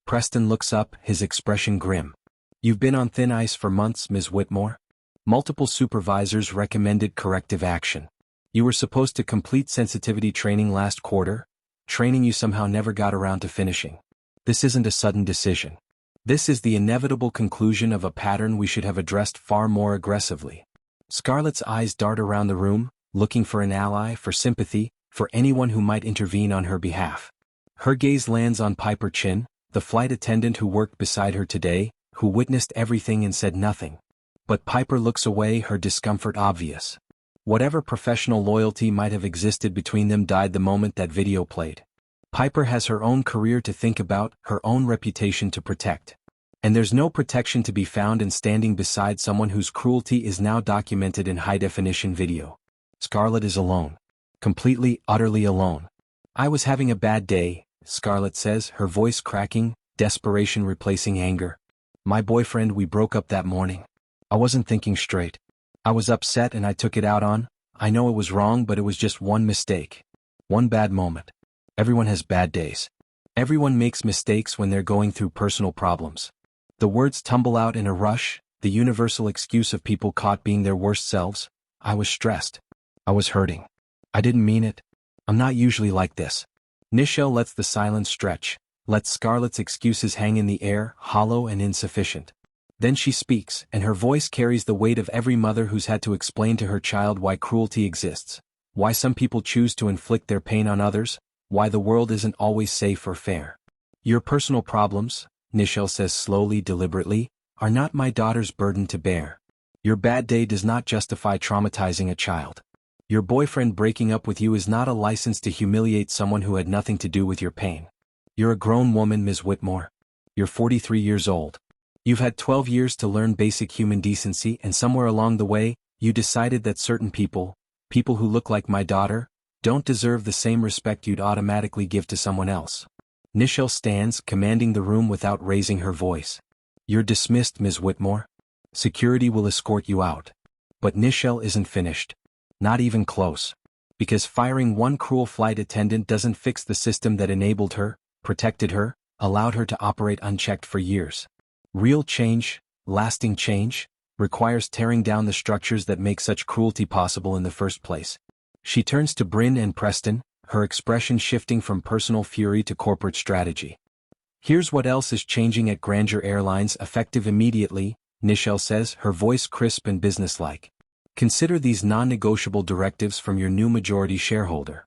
Speaker 2: Preston looks up, his expression grim. You've been on thin ice for months, Ms. Whitmore. Multiple supervisors recommended corrective action. You were supposed to complete sensitivity training last quarter. training you somehow never got around to finishing. This isn't a sudden decision. This is the inevitable conclusion of a pattern we should have addressed far more aggressively. Scarlett's eyes dart around the room, looking for an ally, for sympathy, for anyone who might intervene on her behalf. Her gaze lands on Piper Chin, the flight attendant who worked beside her today, who witnessed everything and said nothing. But Piper looks away, her discomfort obvious. Whatever professional loyalty might have existed between them died the moment that video played. Piper has her own career to think about, her own reputation to protect. And there's no protection to be found in standing beside someone whose cruelty is now documented in high-definition video. Scarlett is alone. Completely, utterly alone. "I was having a bad day," Scarlett says, her voice cracking, desperation replacing anger. "My boyfriend, we broke up that morning. I wasn't thinking straight. I was upset and I took it out on. I know it was wrong, but it was just one mistake. One bad moment. Everyone has bad days. Everyone makes mistakes when they're going through personal problems." The words tumble out in a rush, the universal excuse of people caught being their worst selves. "I was stressed. I was hurting. I didn't mean it. I'm not usually like this." Nichelle lets the silence stretch, lets Scarlett's excuses hang in the air, hollow and insufficient. Then she speaks, and her voice carries the weight of every mother who's had to explain to her child why cruelty exists, why some people choose to inflict their pain on others, why the world isn't always safe or fair. "Your personal problems," Nichelle says slowly, deliberately, "are not my daughter's burden to bear. Your bad day does not justify traumatizing a child. Your boyfriend breaking up with you is not a license to humiliate someone who had nothing to do with your pain. You're a grown woman, Ms. Whitmore. You're 43 years old. You've had 12 years to learn basic human decency, and somewhere along the way, you decided that certain people who look like my daughter, don't deserve the same respect you'd automatically give to someone else." Nichelle stands, commanding the room without raising her voice. "You're dismissed, Ms. Whitmore. Security will escort you out." But Nichelle isn't finished. Not even close. Because firing one cruel flight attendant doesn't fix the system that enabled her, protected her, allowed her to operate unchecked for years. Real change, lasting change, requires tearing down the structures that make such cruelty possible in the first place. She turns to Bryn and Preston, her expression shifting from personal fury to corporate strategy. "Here's what else is changing at Grandeur Airlines, effective immediately," Nichelle says, her voice crisp and businesslike. "Consider these non-negotiable directives from your new majority shareholder."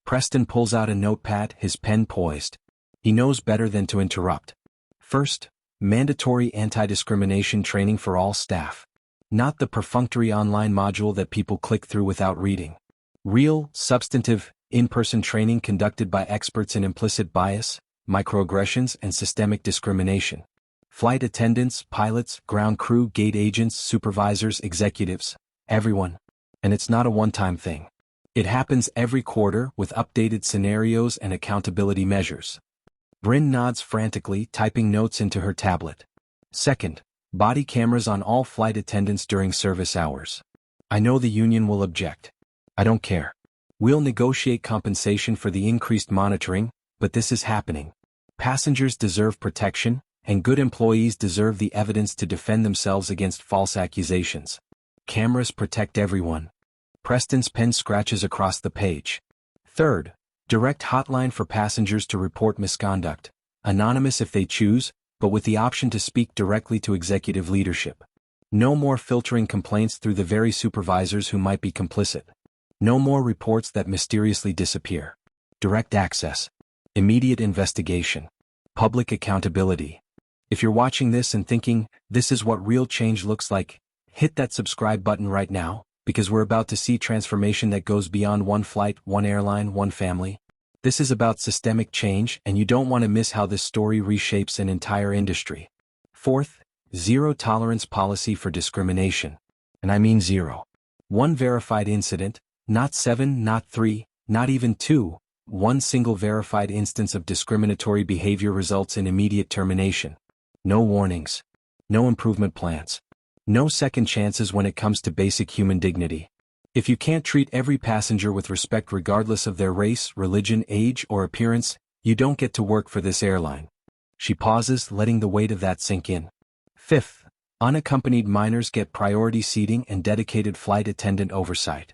Speaker 2: Preston pulls out a notepad, his pen poised. He knows better than to interrupt. "First, mandatory anti-discrimination training for all staff. Not the perfunctory online module that people click through without reading. Real, substantive, in-person training conducted by experts in implicit bias, microaggressions, and systemic discrimination. Flight attendants, pilots, ground crew, gate agents, supervisors, executives, everyone. And it's not a one-time thing. It happens every quarter with updated scenarios and accountability measures." Bryn nods frantically, typing notes into her tablet. "Second, body cameras on all flight attendants during service hours. I know the union will object. I don't care. We'll negotiate compensation for the increased monitoring, but this is happening. Passengers deserve protection, and good employees deserve the evidence to defend themselves against false accusations. Cameras protect everyone." Preston's pen scratches across the page. "Third, direct hotline for passengers to report misconduct, anonymous if they choose, but with the option to speak directly to executive leadership. No more filtering complaints through the very supervisors who might be complicit. No more reports that mysteriously disappear. Direct access. Immediate investigation. Public accountability." If you're watching this and thinking, this is what real change looks like, hit that subscribe button right now, because we're about to see transformation that goes beyond one flight, one airline, one family. This is about systemic change, and you don't want to miss how this story reshapes an entire industry. Fourth, zero tolerance policy for discrimination. And I mean zero. One verified incident, not 7, not 3, not even 2, one single verified instance of discriminatory behavior results in immediate termination. No warnings. No improvement plans. No second chances when it comes to basic human dignity. If you can't treat every passenger with respect regardless of their race, religion, age, or appearance, you don't get to work for this airline. She pauses, letting the weight of that sink in. Fifth, unaccompanied minors get priority seating and dedicated flight attendant oversight.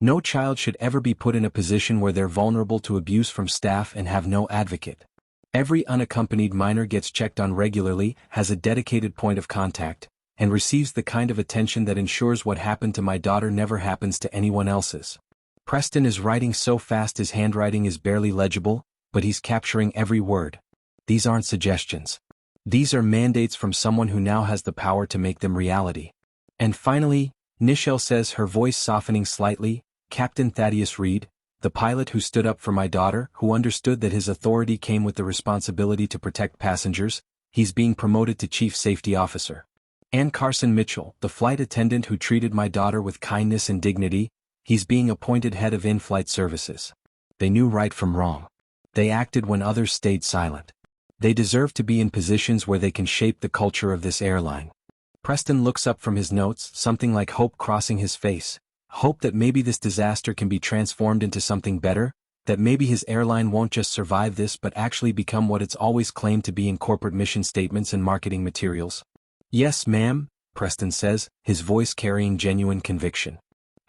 Speaker 2: No child should ever be put in a position where they're vulnerable to abuse from staff and have no advocate. Every unaccompanied minor gets checked on regularly, has a dedicated point of contact, and receives the kind of attention that ensures what happened to my daughter never happens to anyone else's. Preston is writing so fast his handwriting is barely legible, but he's capturing every word. These aren't suggestions. These are mandates from someone who now has the power to make them reality. And finally, Nichelle says, her voice softening slightly, Captain Thaddeus Reed, the pilot who stood up for my daughter, who understood that his authority came with the responsibility to protect passengers, he's being promoted to Chief Safety Officer. And Carson Mitchell, the flight attendant who treated my daughter with kindness and dignity, he's being appointed head of in-flight services. They knew right from wrong. They acted when others stayed silent. They deserve to be in positions where they can shape the culture of this airline. Preston looks up from his notes, something like hope crossing his face. Hope that maybe this disaster can be transformed into something better, that maybe his airline won't just survive this but actually become what it's always claimed to be in corporate mission statements and marketing materials. Yes, ma'am, Preston says, his voice carrying genuine conviction.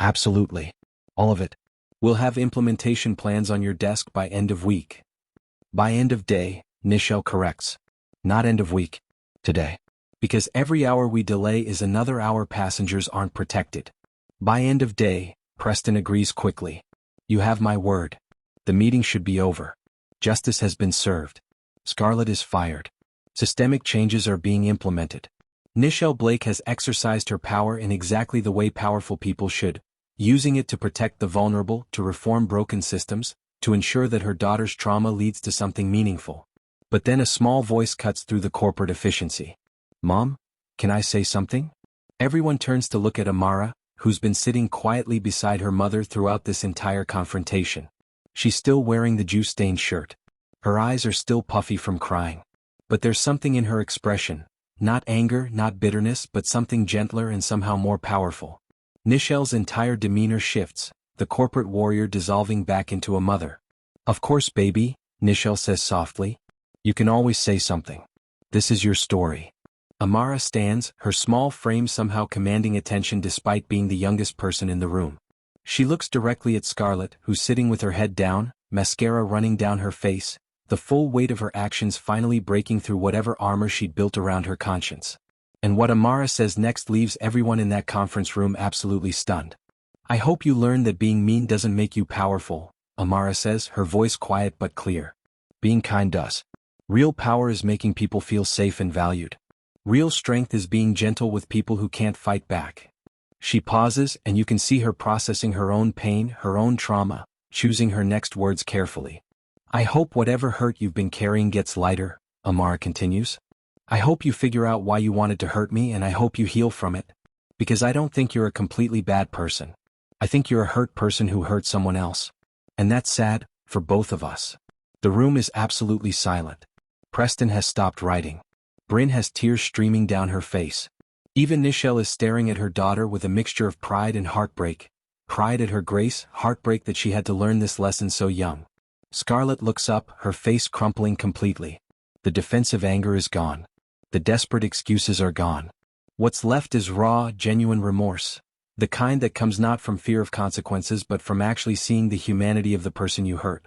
Speaker 2: Absolutely. All of it. We'll have implementation plans on your desk by end of week. By end of day, Nichelle corrects. Not end of week. Today. Because every hour we delay is another hour passengers aren't protected. By end of day, Preston agrees quickly. You have my word. The meeting should be over. Justice has been served. Scarlett is fired. Systemic changes are being implemented. Nichelle Blake has exercised her power in exactly the way powerful people should, using it to protect the vulnerable, to reform broken systems, to ensure that her daughter's trauma leads to something meaningful. But then a small voice cuts through the corporate efficiency. Mom, can I say something? Everyone turns to look at Amara, who's been sitting quietly beside her mother throughout this entire confrontation. She's still wearing the juice-stained shirt. Her eyes are still puffy from crying. But there's something in her expression, not anger, not bitterness, but something gentler and somehow more powerful. Nichelle's entire demeanor shifts, the corporate warrior dissolving back into a mother. Of course, baby, Nichelle says softly. You can always say something. This is your story. Amara stands, her small frame somehow commanding attention despite being the youngest person in the room. She looks directly at Scarlett, who's sitting with her head down, mascara running down her face, the full weight of her actions finally breaking through whatever armor she'd built around her conscience. And what Amara says next leaves everyone in that conference room absolutely stunned. I hope you learn that being mean doesn't make you powerful, Amara says, her voice quiet but clear. Being kind does. Real power is making people feel safe and valued. Real strength is being gentle with people who can't fight back. She pauses, and you can see her processing her own pain, her own trauma, choosing her next words carefully. I hope whatever hurt you've been carrying gets lighter, Amara continues. I hope you figure out why you wanted to hurt me, and I hope you heal from it. Because I don't think you're a completely bad person. I think you're a hurt person who hurt someone else. And that's sad, for both of us. The room is absolutely silent. Preston has stopped writing. Bryn has tears streaming down her face. Even Nichelle is staring at her daughter with a mixture of pride and heartbreak. Pride at her grace, heartbreak that she had to learn this lesson so young. Scarlett looks up, her face crumpling completely. The defensive anger is gone. The desperate excuses are gone. What's left is raw, genuine remorse. The kind that comes not from fear of consequences but from actually seeing the humanity of the person you hurt.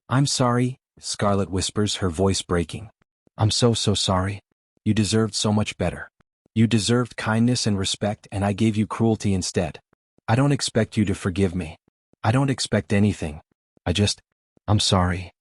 Speaker 2: I'm sorry, Scarlett whispers, her voice breaking. I'm so sorry. You deserved so much better. You deserved kindness and respect, and I gave you cruelty instead. I don't expect you to forgive me. I don't expect anything. I'm sorry.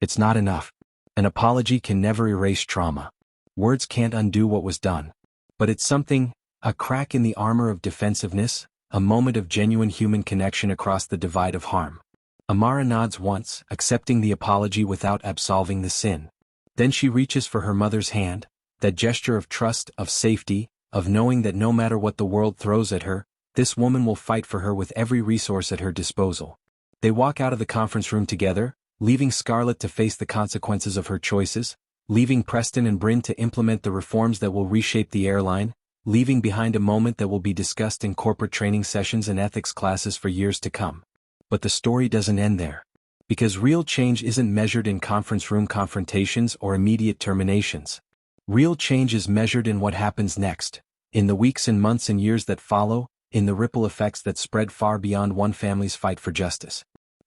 Speaker 2: It's not enough. An apology can never erase trauma. Words can't undo what was done. But it's something, a crack in the armor of defensiveness, a moment of genuine human connection across the divide of harm. Amara nods once, accepting the apology without absolving the sin. Then she reaches for her mother's hand, that gesture of trust, of safety, of knowing that no matter what the world throws at her, this woman will fight for her with every resource at her disposal. They walk out of the conference room together, leaving Scarlett to face the consequences of her choices, leaving Preston and Bryn to implement the reforms that will reshape the airline, leaving behind a moment that will be discussed in corporate training sessions and ethics classes for years to come. But the story doesn't end there. Because real change isn't measured in conference room confrontations or immediate terminations. Real change is measured in what happens next, in the weeks and months and years that follow, in the ripple effects that spread far beyond one family's fight for justice.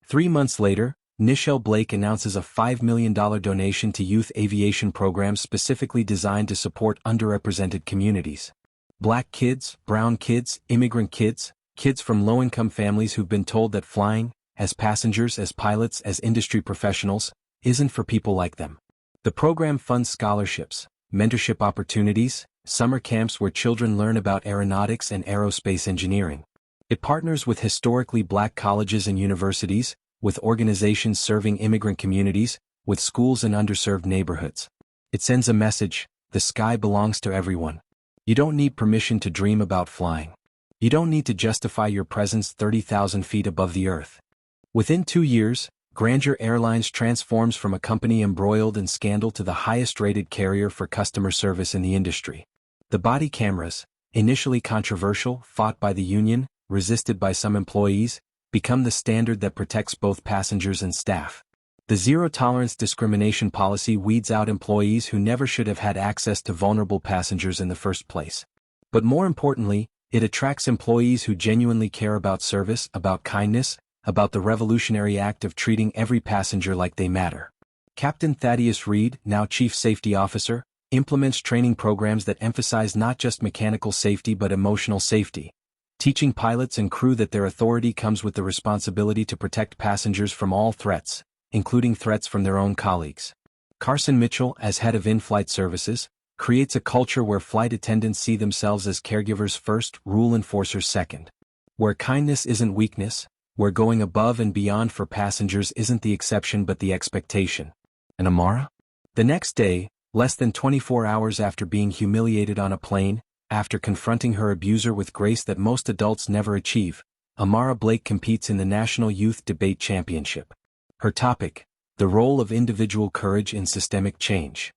Speaker 2: 3 months later, Nichelle Blake announces a $5 million donation to youth aviation programs specifically designed to support underrepresented communities. Black kids, brown kids, immigrant kids, kids from low-income families who've been told that flying, as passengers, as pilots, as industry professionals, isn't for people like them. The program funds scholarships, mentorship opportunities, summer camps where children learn about aeronautics and aerospace engineering. It partners with historically black colleges and universities, with organizations serving immigrant communities, with schools in underserved neighborhoods. It sends a message: the sky belongs to everyone. You don't need permission to dream about flying. You don't need to justify your presence 30,000 feet above the earth. Within 2 years, Grandeur Airlines transforms from a company embroiled in scandal to the highest-rated carrier for customer service in the industry. The body cameras, initially controversial, fought by the union, resisted by some employees, become the standard that protects both passengers and staff. The zero-tolerance discrimination policy weeds out employees who never should have had access to vulnerable passengers in the first place. But more importantly, it attracts employees who genuinely care about service, about kindness, about the revolutionary act of treating every passenger like they matter. Captain Thaddeus Reed, now Chief Safety Officer, implements training programs that emphasize not just mechanical safety but emotional safety, teaching pilots and crew that their authority comes with the responsibility to protect passengers from all threats, including threats from their own colleagues. Carson Mitchell, as head of in-flight services, creates a culture where flight attendants see themselves as caregivers first, rule enforcers second. Where kindness isn't weakness, where going above and beyond for passengers isn't the exception but the expectation. And Amara? The next day, less than 24 hours after being humiliated on a plane, after confronting her abuser with grace that most adults never achieve, Amara Blake competes in the National Youth Debate Championship. Her topic: the role of individual courage in systemic change.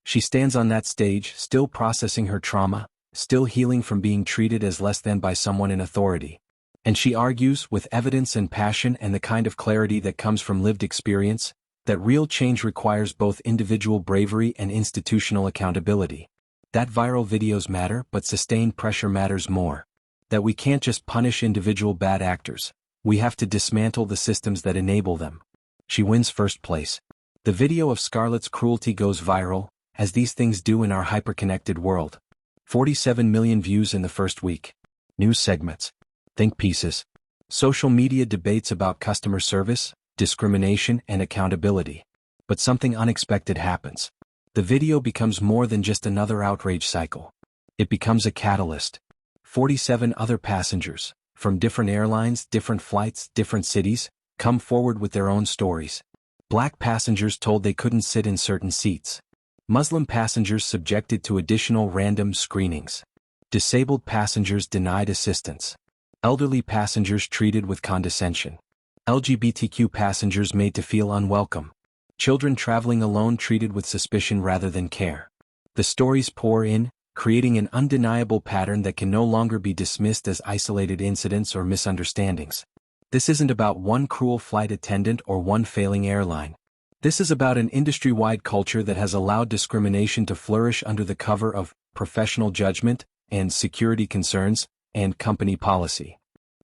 Speaker 2: She stands on that stage, still processing her trauma, still healing from being treated as less than by someone in authority. And she argues, with evidence and passion and the kind of clarity that comes from lived experience, that real change requires both individual bravery and institutional accountability. That viral videos matter, but sustained pressure matters more. That we can't just punish individual bad actors, we have to dismantle the systems that enable them. She wins first place. The video of Scarlett's cruelty goes viral, as these things do in our hyper-connected world. 47 million views in the first week. News segments, think pieces, social media debates about customer service, discrimination, and accountability. But something unexpected happens. The video becomes more than just another outrage cycle. It becomes a catalyst. 47 other passengers, from different airlines, different flights, different cities, come forward with their own stories. Black passengers told they couldn't sit in certain seats. Muslim passengers subjected to additional random screenings. Disabled passengers denied assistance. Elderly passengers treated with condescension. LGBTQ passengers made to feel unwelcome. Children traveling alone treated with suspicion rather than care. The stories pour in, creating an undeniable pattern that can no longer be dismissed as isolated incidents or misunderstandings. This isn't about one cruel flight attendant or one failing airline. This is about an industry-wide culture that has allowed discrimination to flourish under the cover of professional judgment and security concerns and company policy.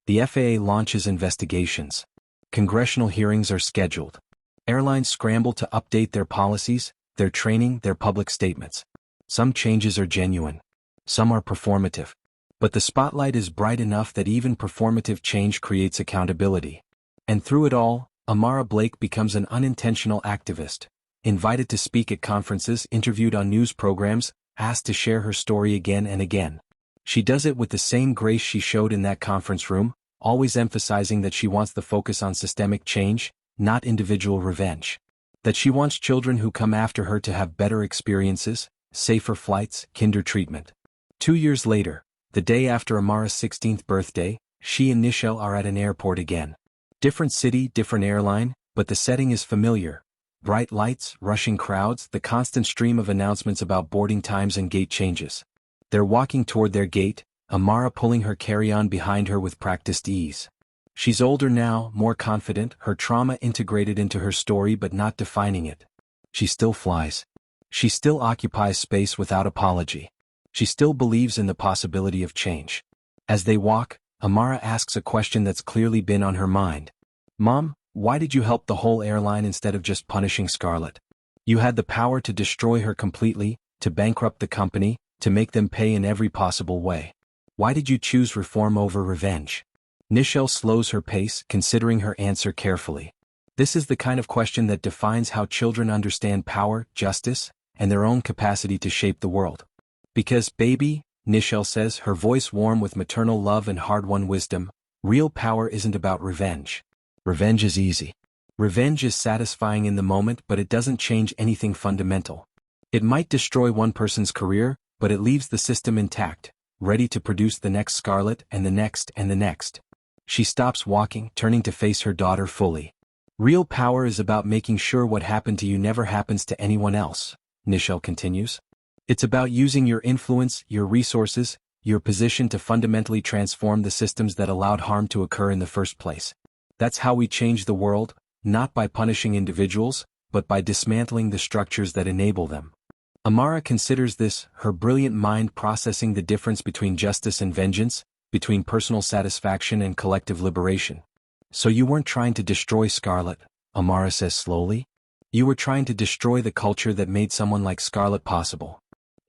Speaker 2: The FAA launches investigations. Congressional hearings are scheduled. Airlines scramble to update their policies, their training, their public statements. Some changes are genuine. Some are performative. But the spotlight is bright enough that even performative change creates accountability. And through it all, Amara Blake becomes an unintentional activist, invited to speak at conferences, interviewed on news programs, asked to share her story again and again. She does it with the same grace she showed in that conference room, always emphasizing that she wants the focus on systemic change, not individual revenge. That she wants children who come after her to have better experiences, safer flights, kinder treatment. 2 years later, the day after Amara's 16th birthday, she and Nichelle are at an airport again. Different city, different airline, but the setting is familiar. Bright lights, rushing crowds, the constant stream of announcements about boarding times and gate changes. They're walking toward their gate, Amara pulling her carry-on behind her with practiced ease. She's older now, more confident, her trauma integrated into her story but not defining it. She still flies. She still occupies space without apology. She still believes in the possibility of change. As they walk, Amara asks a question that's clearly been on her mind. Mom, why did you help the whole airline instead of just punishing Scarlett? You had the power to destroy her completely, to bankrupt the company, to make them pay in every possible way. Why did you choose reform over revenge? Nichelle slows her pace, considering her answer carefully. This is the kind of question that defines how children understand power, justice, and their own capacity to shape the world. Because, baby, Nichelle says, her voice warm with maternal love and hard-won wisdom, real power isn't about revenge. Revenge is easy. Revenge is satisfying in the moment, but it doesn't change anything fundamental. It might destroy one person's career, but it leaves the system intact, ready to produce the next Scarlett and the next and the next. She stops walking, turning to face her daughter fully. Real power is about making sure what happened to you never happens to anyone else, Nichelle continues. It's about using your influence, your resources, your position to fundamentally transform the systems that allowed harm to occur in the first place. That's how we change the world, not by punishing individuals, but by dismantling the structures that enable them. Amara considers this, her brilliant mind processing the difference between justice and vengeance, between personal satisfaction and collective liberation. So you weren't trying to destroy Scarlett, Amara says slowly. You were trying to destroy the culture that made someone like Scarlett possible.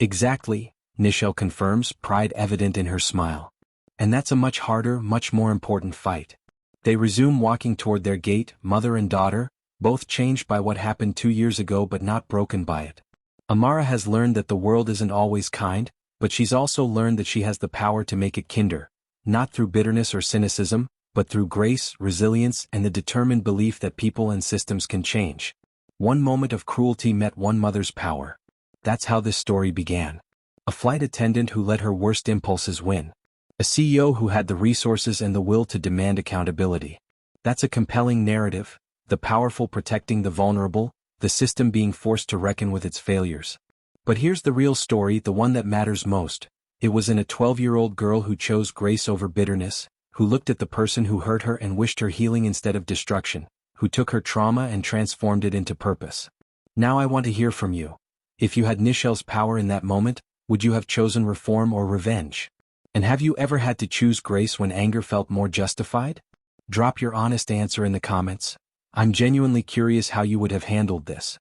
Speaker 2: Exactly, Nichelle confirms, pride evident in her smile. And that's a much harder, much more important fight. They resume walking toward their gate, mother and daughter, both changed by what happened 2 years ago but not broken by it. Amara has learned that the world isn't always kind, but she's also learned that she has the power to make it kinder, not through bitterness or cynicism, but through grace, resilience, and the determined belief that people and systems can change. One moment of cruelty met one mother's power. That's how this story began. A flight attendant who let her worst impulses win. A CEO who had the resources and the will to demand accountability. That's a compelling narrative, the powerful protecting the vulnerable, the system being forced to reckon with its failures. But here's the real story, the one that matters most. It was in a 12-year-old girl who chose grace over bitterness, who looked at the person who hurt her and wished her healing instead of destruction, who took her trauma and transformed it into purpose. Now I want to hear from you. If you had Nichelle's power in that moment, would you have chosen reform or revenge? And have you ever had to choose grace when anger felt more justified? Drop your honest answer in the comments. I'm genuinely curious how you would have handled this.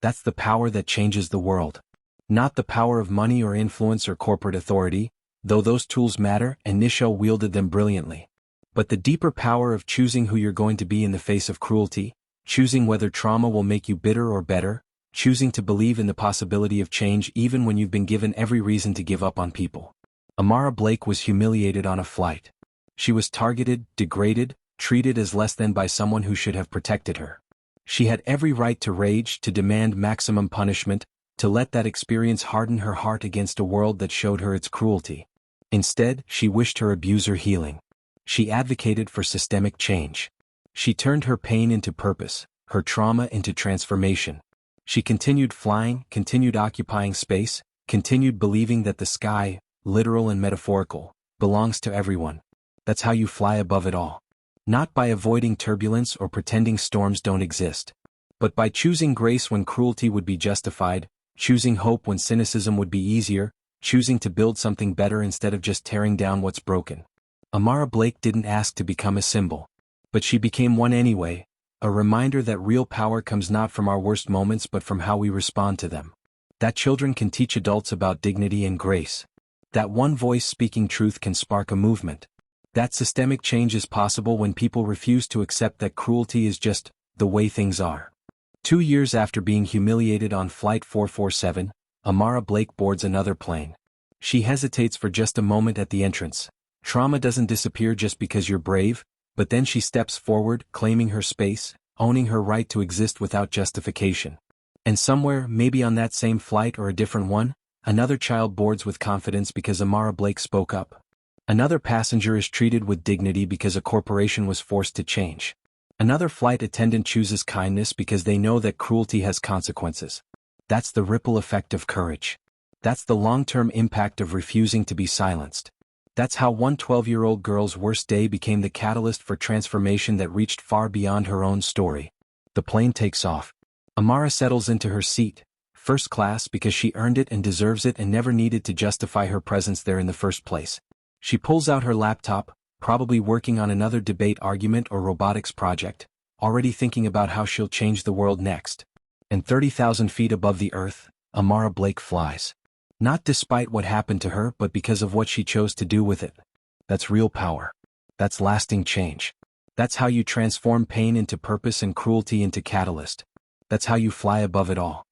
Speaker 2: That's the power that changes the world. Not the power of money or influence or corporate authority, though those tools matter and Nichelle wielded them brilliantly. But the deeper power of choosing who you're going to be in the face of cruelty, choosing whether trauma will make you bitter or better, choosing to believe in the possibility of change even when you've been given every reason to give up on people. Amara Blake was humiliated on a flight. She was targeted, degraded, treated as less than by someone who should have protected her. She had every right to rage, to demand maximum punishment, to let that experience harden her heart against a world that showed her its cruelty. Instead, she wished her abuser healing. She advocated for systemic change. She turned her pain into purpose, her trauma into transformation. She continued flying, continued occupying space, continued believing that the sky, literal and metaphorical, belongs to everyone. That's how you fly above it all. Not by avoiding turbulence or pretending storms don't exist, but by choosing grace when cruelty would be justified, choosing hope when cynicism would be easier, choosing to build something better instead of just tearing down what's broken. Amara Blake didn't ask to become a symbol, but she became one anyway, a reminder that real power comes not from our worst moments but from how we respond to them. That children can teach adults about dignity and grace. That one voice speaking truth can spark a movement. That systemic change is possible when people refuse to accept that cruelty is just the way things are. 2 years after being humiliated on Flight 447, Amara Blake boards another plane. She hesitates for just a moment at the entrance. Trauma doesn't disappear just because you're brave, but then she steps forward, claiming her space, owning her right to exist without justification. And somewhere, maybe on that same flight or a different one, another child boards with confidence because Amara Blake spoke up. Another passenger is treated with dignity because a corporation was forced to change. Another flight attendant chooses kindness because they know that cruelty has consequences. That's the ripple effect of courage. That's the long-term impact of refusing to be silenced. That's how one 12-year-old girl's worst day became the catalyst for transformation that reached far beyond her own story. The plane takes off. Amara settles into her seat, first class because she earned it and deserves it and never needed to justify her presence there in the first place. She pulls out her laptop, probably working on another debate argument or robotics project, already thinking about how she'll change the world next. And 30,000 feet above the earth, Amara Blake flies. Not despite what happened to her but because of what she chose to do with it. That's real power. That's lasting change. That's how you transform pain into purpose and cruelty into catalyst. That's how you fly above it all.